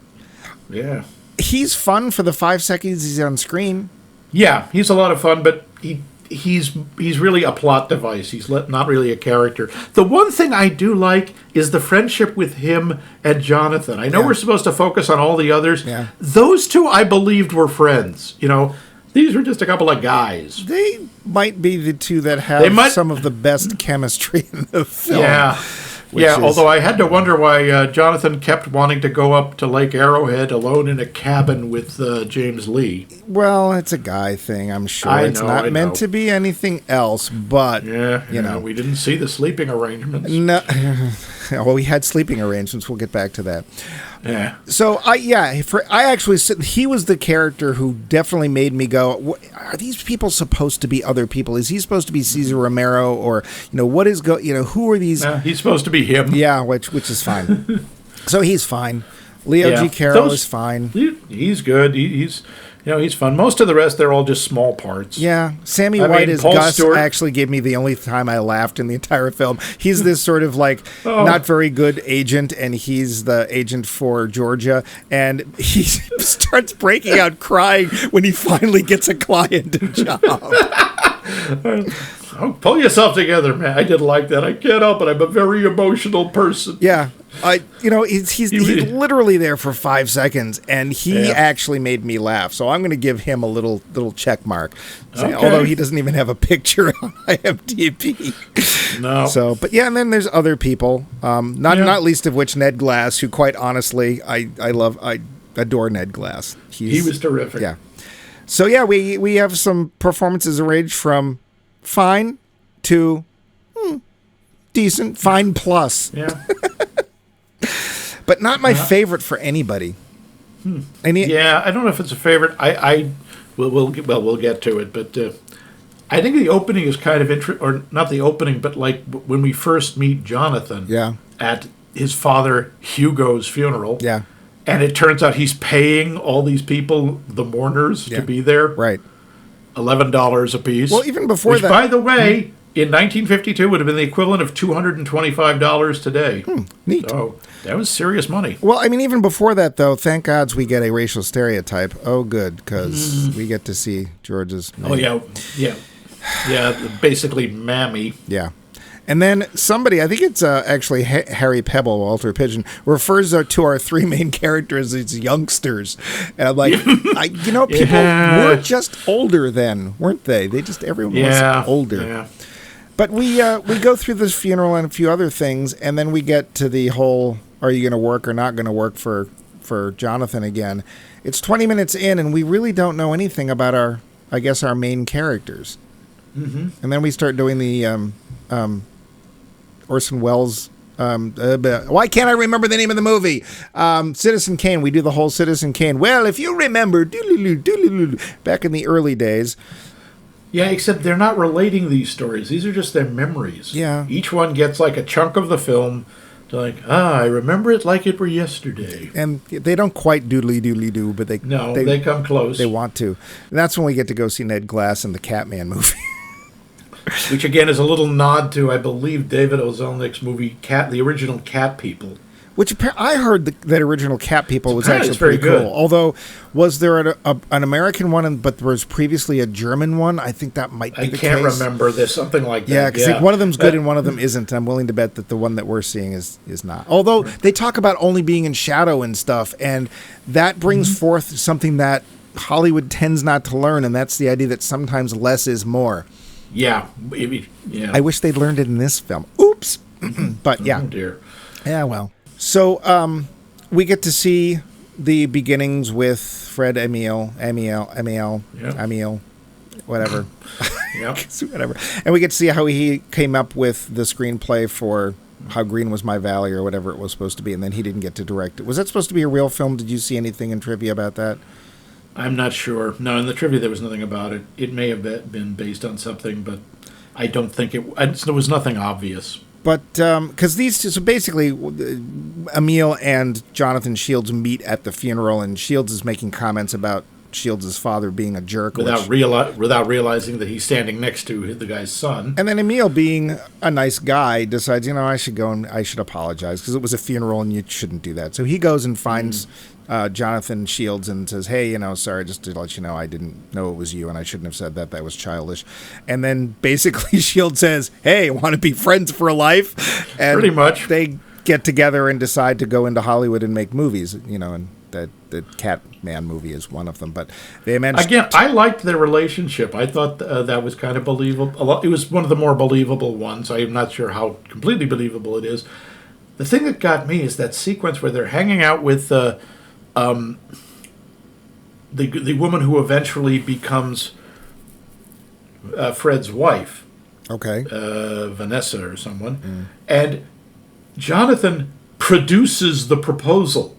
Yeah. He's fun for the 5 seconds he's on screen. Yeah, he's a lot of fun, but he he's really a plot device. He's not really a character. The one thing I do like is the friendship with him and Jonathan. I know we're supposed to focus on all the others. Yeah. Those two I believed were friends. You know, these were just a couple of guys. They might be the two that have some of the best chemistry in the film. Yeah. Although I had to wonder why Jonathan kept wanting to go up to Lake Arrowhead alone in a cabin with James Lee. Well, it's a guy thing, I'm sure. It's not meant to be anything else, but, you know. We didn't see the sleeping arrangements. No. Well, we had sleeping arrangements. We'll get back to that. Yeah. So, he was the character who definitely made me go, are these people supposed to be other people? Is he supposed to be Cesar Romero? Or, what is, who are these? He's supposed to be him. Yeah, which is fine. So he's fine. Leo G. Carroll is fine. He's good. He's fun. Most of the rest, they're all just small parts. Yeah. Sammy White as Gus actually gave me the only time I laughed in the entire film. He's this sort of not very good agent, and he's the agent for Georgia, and he starts breaking out crying when he finally gets a client job. Oh, pull yourself together, man. I did like that. I can't help it. I'm a very emotional person. Yeah. He's literally there for 5 seconds, and he actually made me laugh. So I'm going to give him a little check mark. Okay. Although he doesn't even have a picture on IMDb. No. So, but yeah, and then there's other people. Not least of which Ned Glass, who quite honestly I adore Ned Glass. He was terrific. Yeah. So yeah, we have some performances arranged from fine to decent, fine plus. Yeah. But not my favorite for anybody. I don't know if it's a favorite. We'll get to it, but I think the opening is kind of or not the opening, but like when we first meet Jonathan at his father Hugo's funeral. Yeah. And it turns out he's paying all these people, the mourners, to be there. Right. $11 a piece. Well, even before which, by the way, in 1952 would have been the equivalent of $225 today. Neat. So that was serious money. Well, I mean, even before that, though, thank gods we get a racial stereotype. Oh, good, because we get to see George's... Oh, yeah, basically Mammy. Yeah. And then somebody, I think it's actually Harry Pebble, Walter Pigeon, refers to our three main characters as youngsters. And I'm like, people were just older then, weren't they? Everyone was older. Yeah. But we go through this funeral and a few other things, and then we get to the whole, are you going to work or not going to work for Jonathan again? It's 20 minutes in, and we really don't know anything about our main characters. Mm-hmm. And then we start doing the Orson Welles. Why can't I remember the name of the movie? Citizen Kane. We do the whole Citizen Kane. Well, if you remember, back in the early days. Yeah, except they're not relating these stories. These are just their memories. Yeah. Each one gets like a chunk of the film. To I remember it like it were yesterday. And they don't quite doodly-doodly-doo, but they come close. They want to. And that's when we get to go see Ned Glass in the Catman movie. Which, again, is a little nod to, I believe, David O. Selznick's movie, the original Cat People. Which I heard that original Cat People was actually pretty cool. Although, was there an American one, but there was previously a German one? I think that might be the case. I can't remember. There's something like that. Yeah, because one of them's good and one of them isn't. I'm willing to bet that the one that we're seeing is not. Although, they talk about only being in shadow and stuff, and that brings forth something that Hollywood tends not to learn, and that's the idea that sometimes less is more. Yeah. I wish they'd learned it in this film. Oops. But yeah. Oh, dear. Yeah, well. So we get to see the beginnings with Fred Emile, whatever. Yep. Whatever. And we get to see how he came up with the screenplay for How Green Was My Valley or whatever it was supposed to be, and then he didn't get to direct it. Was that supposed to be a real film? Did you see anything in trivia about that? I'm not sure. No, in the trivia there was nothing about it. It may have been based on something, but I don't think there was nothing obvious. But, because these two, so basically, Emile and Jonathan Shields meet at the funeral, and Shields is making comments about Shields' father being a jerk. Without realizing that he's standing next to the guy's son. And then Emil, being a nice guy, decides, I should go and I should apologize because it was a funeral and you shouldn't do that. So he goes and finds Jonathan Shields and says, hey, sorry, just to let you know, I didn't know it was you and I shouldn't have said that. That was childish. And then basically Shields says, hey, want to be friends for life? And pretty much. They get together and decide to go into Hollywood and make movies, and that the Catman movie is one of them. But they managed. Again, I liked their relationship. I thought that was kind of believable. It was one of the more believable ones. I'm not sure how completely believable it is. The thing that got me is that sequence where they're hanging out with the woman who eventually becomes Fred's wife. Okay. Vanessa or someone. And Jonathan produces the proposal.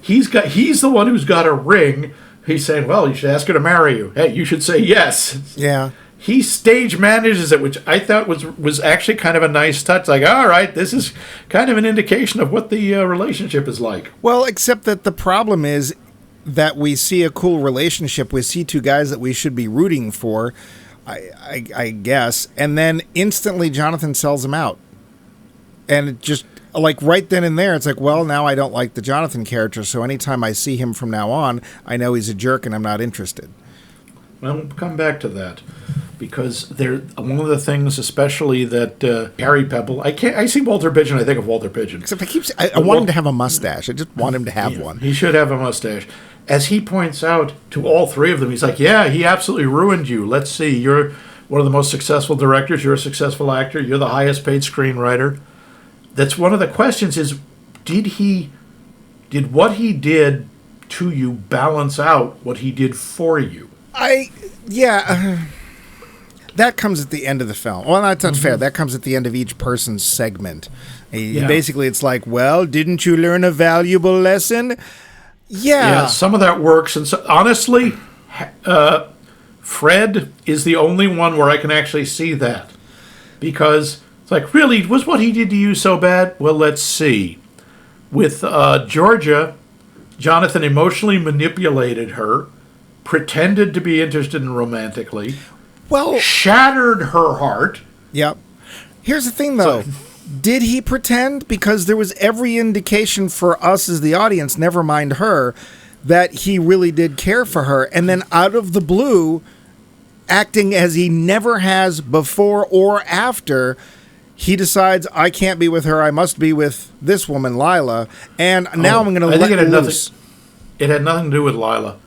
He's the one who's got a ring. He's saying, well, you should ask her to marry you. Hey, you should say yes. Yeah. He stage manages it, which I thought was actually kind of a nice touch. Like, all right, this is kind of an indication of what the relationship is like. Well, except that the problem is that we see a cool relationship. We see two guys that we should be rooting for, I guess. And then instantly Jonathan sells him out. And it just, like, right then and there, it's like, well, now I don't like the Jonathan character, so anytime I see him from now on, I know he's a jerk and I'm not interested. Well, we'll come back to that. Because one of the things, especially that Harry Pebble, I see Walter Pigeon, I think of Walter Pigeon. Except I want him to have a mustache. I just want him to have one. He should have a mustache. As he points out to all three of them, he's like, yeah, he absolutely ruined you. Let's see, you're one of the most successful directors, you're a successful actor, you're the highest paid screenwriter. That's one of the questions is, did what he did to you balance out what he did for you? That comes at the end of the film. Well, that's not fair. That comes at the end of each person's segment. Basically, it's like, well, didn't you learn a valuable lesson? Yeah, some of that works. And so, honestly, Fred is the only one where I can actually see that. Because it's like, really, was what he did to you so bad? Well, let's see. With Georgia, Jonathan emotionally manipulated her, pretended to be interested in romantically, shattered her heart. Yep. Here's the thing, though. Did he pretend? Because there was every indication for us as the audience, never mind her, that he really did care for her. And then out of the blue, acting as he never has before or after, he decides, I can't be with her, I must be with this woman, Lila, and now I'm going to let her loose. It had nothing to do with Lila.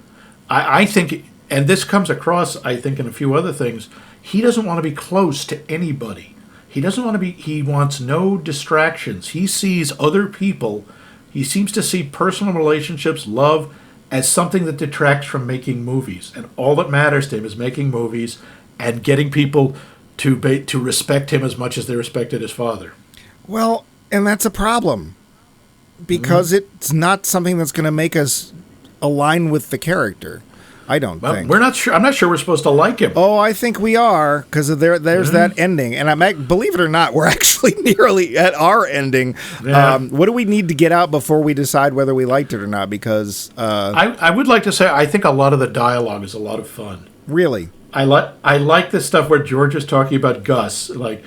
I think, and this comes across, I think, in a few other things, he doesn't want to be close to anybody. He wants no distractions. He sees other people, he seems to see personal relationships, love, as something that detracts from making movies. And all that matters to him is making movies and getting people to respect him as much as they respected his father. Well, and that's a problem. Because it's not something that's going to make us align with the character. I don't think. We're not sure. I'm not sure we're supposed to like him. Oh, I think we are, because there's that ending. And believe it or not, we're actually nearly at our ending. Yeah. What do we need to get out before we decide whether we liked it or not? Because I would like to say I think a lot of the dialogue is a lot of fun. Really? I like the stuff where George is talking about Gus. Like,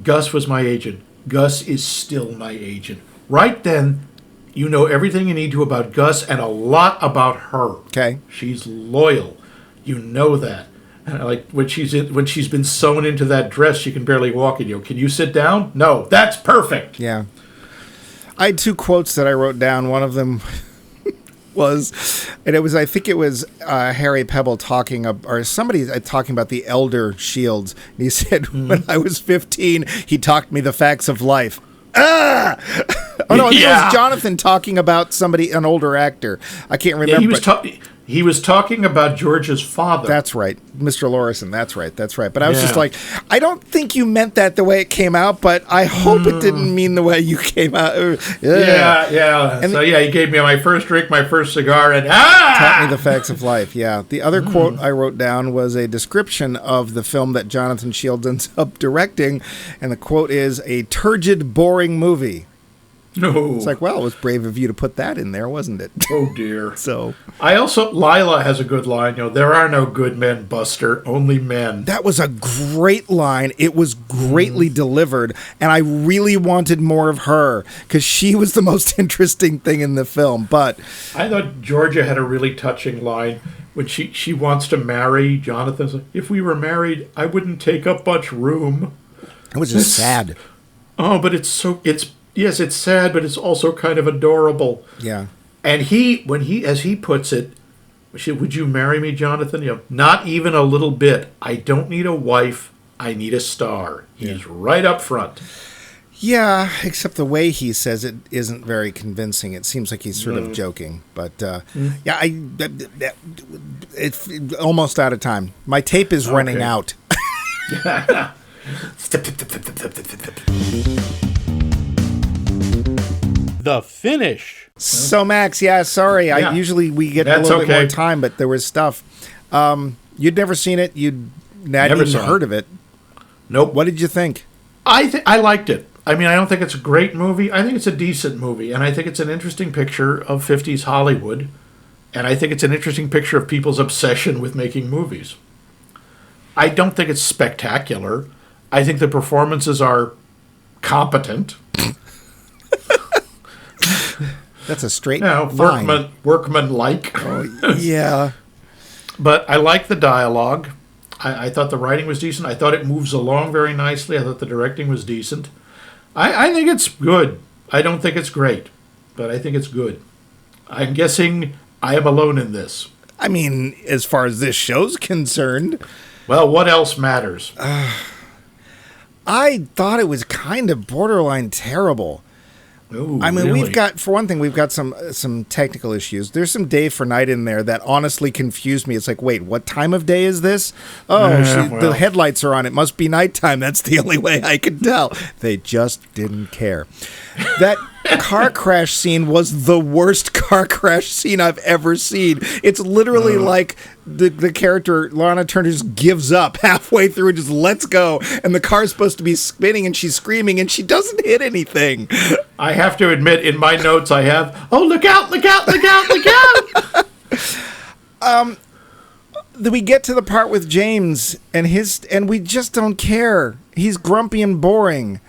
Gus was my agent. Gus is still my agent. Right then, you know everything you need to about Gus and a lot about her. Okay. She's loyal. You know that. And like when she's been sewn into that dress, she can barely walk in. Can you sit down? No, that's perfect. Yeah. I had two quotes that I wrote down. One of them I think it was Harry Pebble talking or somebody talking about the elder Shields. And he said, when I was 15, he taught me the facts of life. Ah! Oh no, it was Jonathan talking about an older actor. I can't remember. Yeah, he was talking about George's father. That's right, Mr. Lorison. That's right. But I was just like, I don't think you meant that the way it came out, but I hope it didn't mean the way you came out. Yeah. And he gave me my first drink, my first cigar, and taught me the facts of life. Yeah. The other quote I wrote down was a description of the film that Jonathan Shields ends up directing, and the quote is, "A turgid, boring movie." No. It's like, well, it was brave of you to put that in there, wasn't it? Oh, dear. So Lila has a good line, there are no good men, Buster, only men. that was a great line. It was greatly delivered, and I really wanted more of her because she was the most interesting thing in the film. But I thought Georgia had a really touching line when she wants to marry Jonathan. Like, if we were married, I wouldn't take up much room. it was just sad. Oh, but it's sad, but it's also kind of adorable. Yeah. And as he puts it, would you marry me, Jonathan? Not even a little bit. I don't need a wife. I need a star. He's right up front. Yeah, except the way he says it isn't very convincing. It seems like he's sort of joking. But, it's almost out of time. My tape is running out. The finish. So, Max, sorry. Yeah. Usually we get a little bit more time, but there was stuff. You'd never seen it. You'd never even heard of it. Nope. What did you think? I liked it. I mean, I don't think it's a great movie. I think it's a decent movie, and I think it's an interesting picture of 50s Hollywood, and I think it's an interesting picture of people's obsession with making movies. I don't think it's spectacular. I think the performances are competent. That's a straight workman-like. Yeah. But I like the dialogue. I thought the writing was decent. I thought it moves along very nicely. I thought the directing was decent. I think it's good. I don't think it's great, but I think it's good. I'm guessing I am alone in this. I mean, as far as this show's concerned. Well, what else matters? I thought it was kind of borderline terrible. Ooh, I mean, really? we've got some technical issues. There's some day for night in there that honestly confused me. It's like, wait, what time of day is this? Oh, the headlights are on. It must be nighttime. That's the only way I could tell. They just didn't care. That car crash scene was the worst car crash scene I've ever seen. It's literally like the character, Lana Turner, just gives up halfway through and just lets go. And the car's supposed to be spinning and she's screaming and she doesn't hit anything. I have to admit, in my notes I have, oh, look out, look out, look out, look out! We get to the part with James and we just don't care. He's grumpy and boring.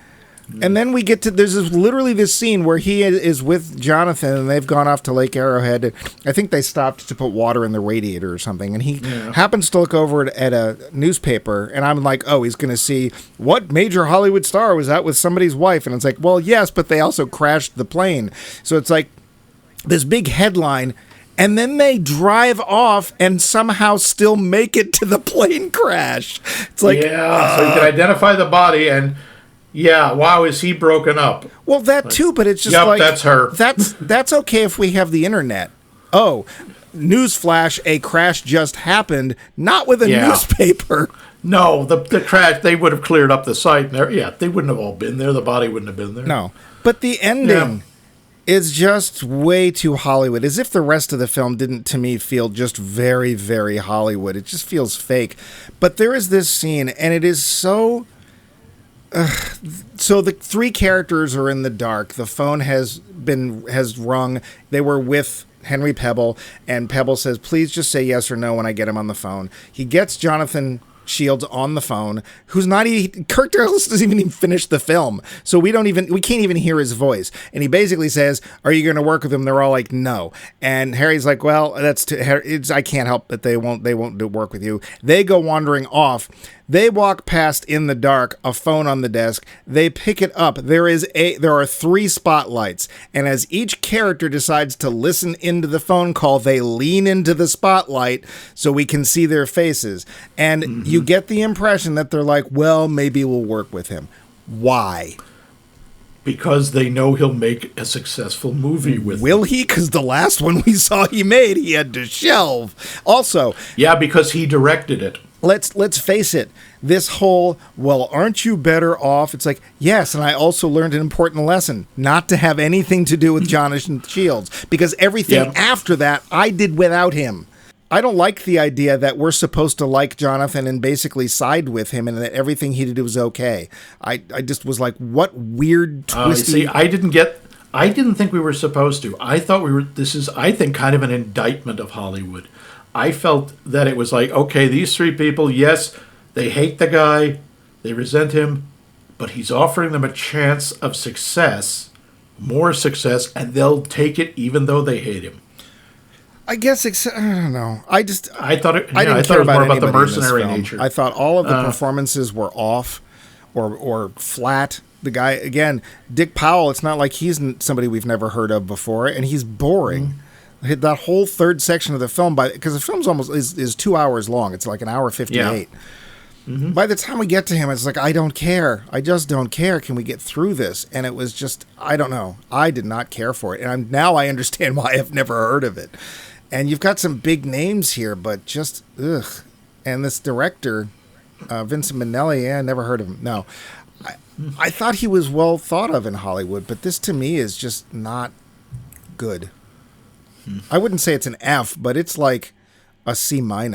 And then we get to, literally this scene where he is with Jonathan and they've gone off to Lake Arrowhead. I think they stopped to put water in the radiator or something. And he happens to look over at a newspaper and I'm like, oh, he's going to see what major Hollywood star was out with somebody's wife. And it's like, well, yes, but they also crashed the plane. So it's like this big headline. And then they drive off and somehow still make it to the plane crash. It's like, so you can identify the body and... yeah, wow, is he broken up? Well, that too, but it's just like... that's her. That's okay if we have the internet. Oh, newsflash, a crash just happened, not with a newspaper. No, the crash, they would have cleared up the site. They wouldn't have all been there. The body wouldn't have been there. No, but the ending is just way too Hollywood. As if the rest of the film didn't, to me, feel just very, very Hollywood. It just feels fake. But there is this scene, and it is so... so the three characters are in the dark. The phone has rung. They were with Henry Pebble, and Pebble says, please just say yes or no when I get him on the phone. He gets Jonathan Shields on the phone, who's not even... Kirk Douglas doesn't even finish the film, so we can't even hear his voice. And he basically says, are you going to work with him? They're all like, no. And Harry's like, well, I can't help that they won't work with you. They go wandering off. They walk past in the dark, a phone on the desk. They pick it up. There are 3 spotlights. And as each character decides to listen into the phone call, they lean into the spotlight so we can see their faces. And you get the impression that they're like, well, maybe we'll work with him. Why? Because they know he'll make a successful movie with Will he? Because the last one we saw he made, he had to shelve. Also... yeah, because he directed it. Let's face it, this whole, well, aren't you better off? It's like, yes, and I also learned an important lesson, not to have anything to do with Jonathan Shields, because everything after that, I did without him. I don't like the idea that we're supposed to like Jonathan and basically side with him and that everything he did was okay. I just was like, what weird twisty... I didn't get I didn't think we were supposed to. I thought this is, I think, kind of an indictment of Hollywood. I felt that it was like, okay, these three people, yes, they hate the guy, they resent him, but he's offering them a chance of success, more success, and they'll take it even though they hate him. I guess, I don't know. I thought it was more about the mercenary nature. I thought all of the performances were off or flat. The guy, again, Dick Powell, it's not like he's somebody we've never heard of before, and he's boring. That whole third section of the film, because the film's almost is 2 hours long. It's like an hour 58. Yeah. By the time we get to him, it's like, I don't care. I just don't care. Can we get through this? And it was just, I don't know. I did not care for it. And now I understand why I've never heard of it. And you've got some big names here, but just, ugh. And this director, Vincent Minnelli, I never heard of him. No. I thought he was well thought of in Hollywood, but this to me is just not good. I wouldn't say it's an F, but it's like a C-. I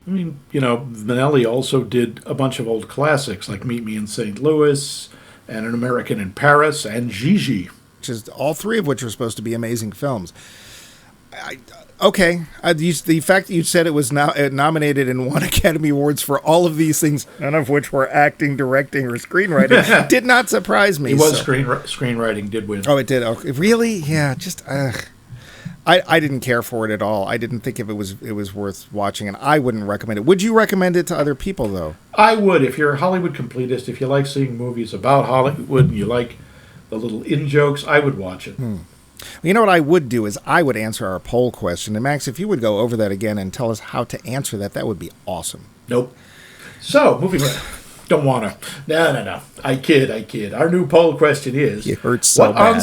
mean, Minnelli also did a bunch of old classics like Meet Me in St. Louis and An American in Paris and Gigi. All three of which are supposed to be amazing films. Okay. The fact that you said it was now nominated and won Academy Awards for all of these things, none of which were acting, directing, or screenwriting, did not surprise me. It was screenwriting did win. Oh, it did? Okay. Really? Yeah, just... I didn't care for it at all. I didn't think it was worth watching, and I wouldn't recommend it. Would you recommend it to other people, though? I would. If you're a Hollywood completist, if you like seeing movies about Hollywood and you like the little in-jokes, I would watch it. You know what I would do is I would answer our poll question. And, Max, if you would go over that again and tell us how to answer that would be awesome. Nope. So, moving on. Don't want to. No. I kid. Our new poll question is, it hurts so bad.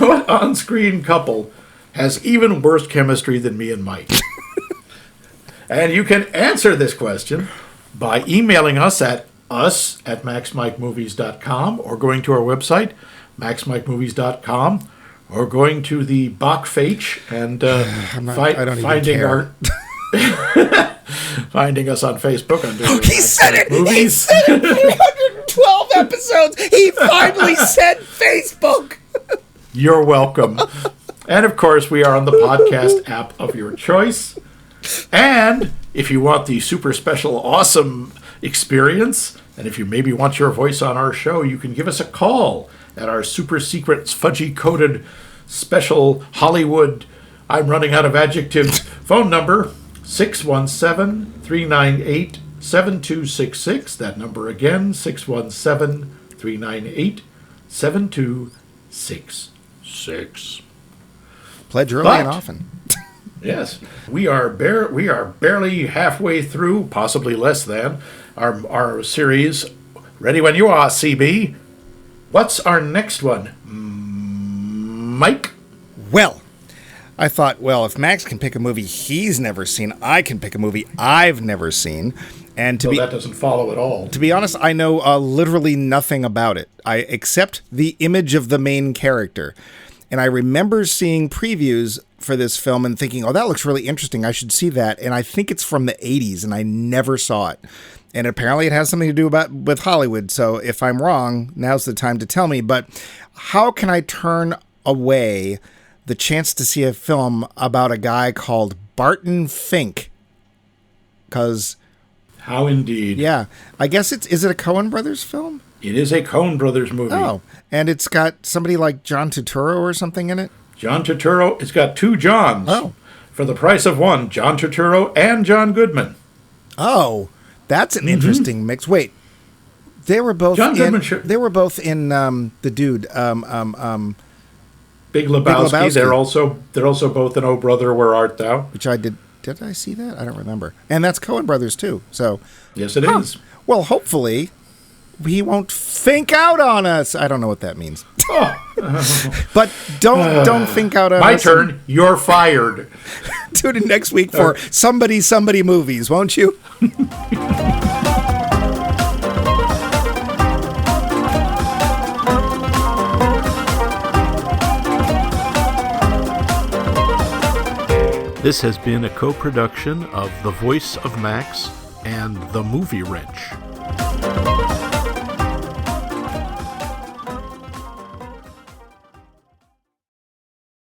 What on-screen couple has even worse chemistry than me and Mike? And you can answer this question by emailing us at maxmikemovies.com or going to our website, maxmikemovies.com, or going to the Bachfage and finding us on Facebook under He said it! He said it! 312 episodes! He finally said Facebook! You're welcome. And, of course, we are on the podcast app of your choice. And if you want the super special, awesome experience, and if you maybe want your voice on our show, you can give us a call at our super secret, fudgy-coded, special Hollywood, I'm running out of adjectives, phone number, 617-398-7266. That number again, 617-398-7266. Pledge early and often. Yes, we are barely halfway through, possibly less than, our series. Ready when you are, CB. What's our next one, Mike? Well, I thought, if Max can pick a movie he's never seen, I can pick a movie I've never seen. And that doesn't follow at all. To be honest, I know literally nothing about it, except the image of the main character. And I remember seeing previews for this film and thinking, that looks really interesting. I should see that. And I think it's from the 80s, and I never saw it. And apparently it has something to do with Hollywood. So if I'm wrong, now's the time to tell me. But how can I turn away the chance to see a film about a guy called Barton Fink? Because... How indeed. Yeah. I guess is it a Coen Brothers film? It is a Coen Brothers movie. Oh, and it's got somebody like John Turturro or something in it? John Turturro. It's got two Johns. Oh. For the price of one, John Turturro and John Goodman. Oh, that's an interesting mix. Wait, they were both They were both in the dude. Big Lebowski. They're also both in Oh Brother, Where Art Thou? Which I did. Did I see that? I don't remember. And that's Coen Brothers too. So yes, it is. Well, hopefully he won't fink out on us. I don't know what that means. But don't think out on us. My turn. You're fired. Tune in next week for Somebody Movies, won't you? This has been a co-production of The Voice of Max and The Movie Wrench.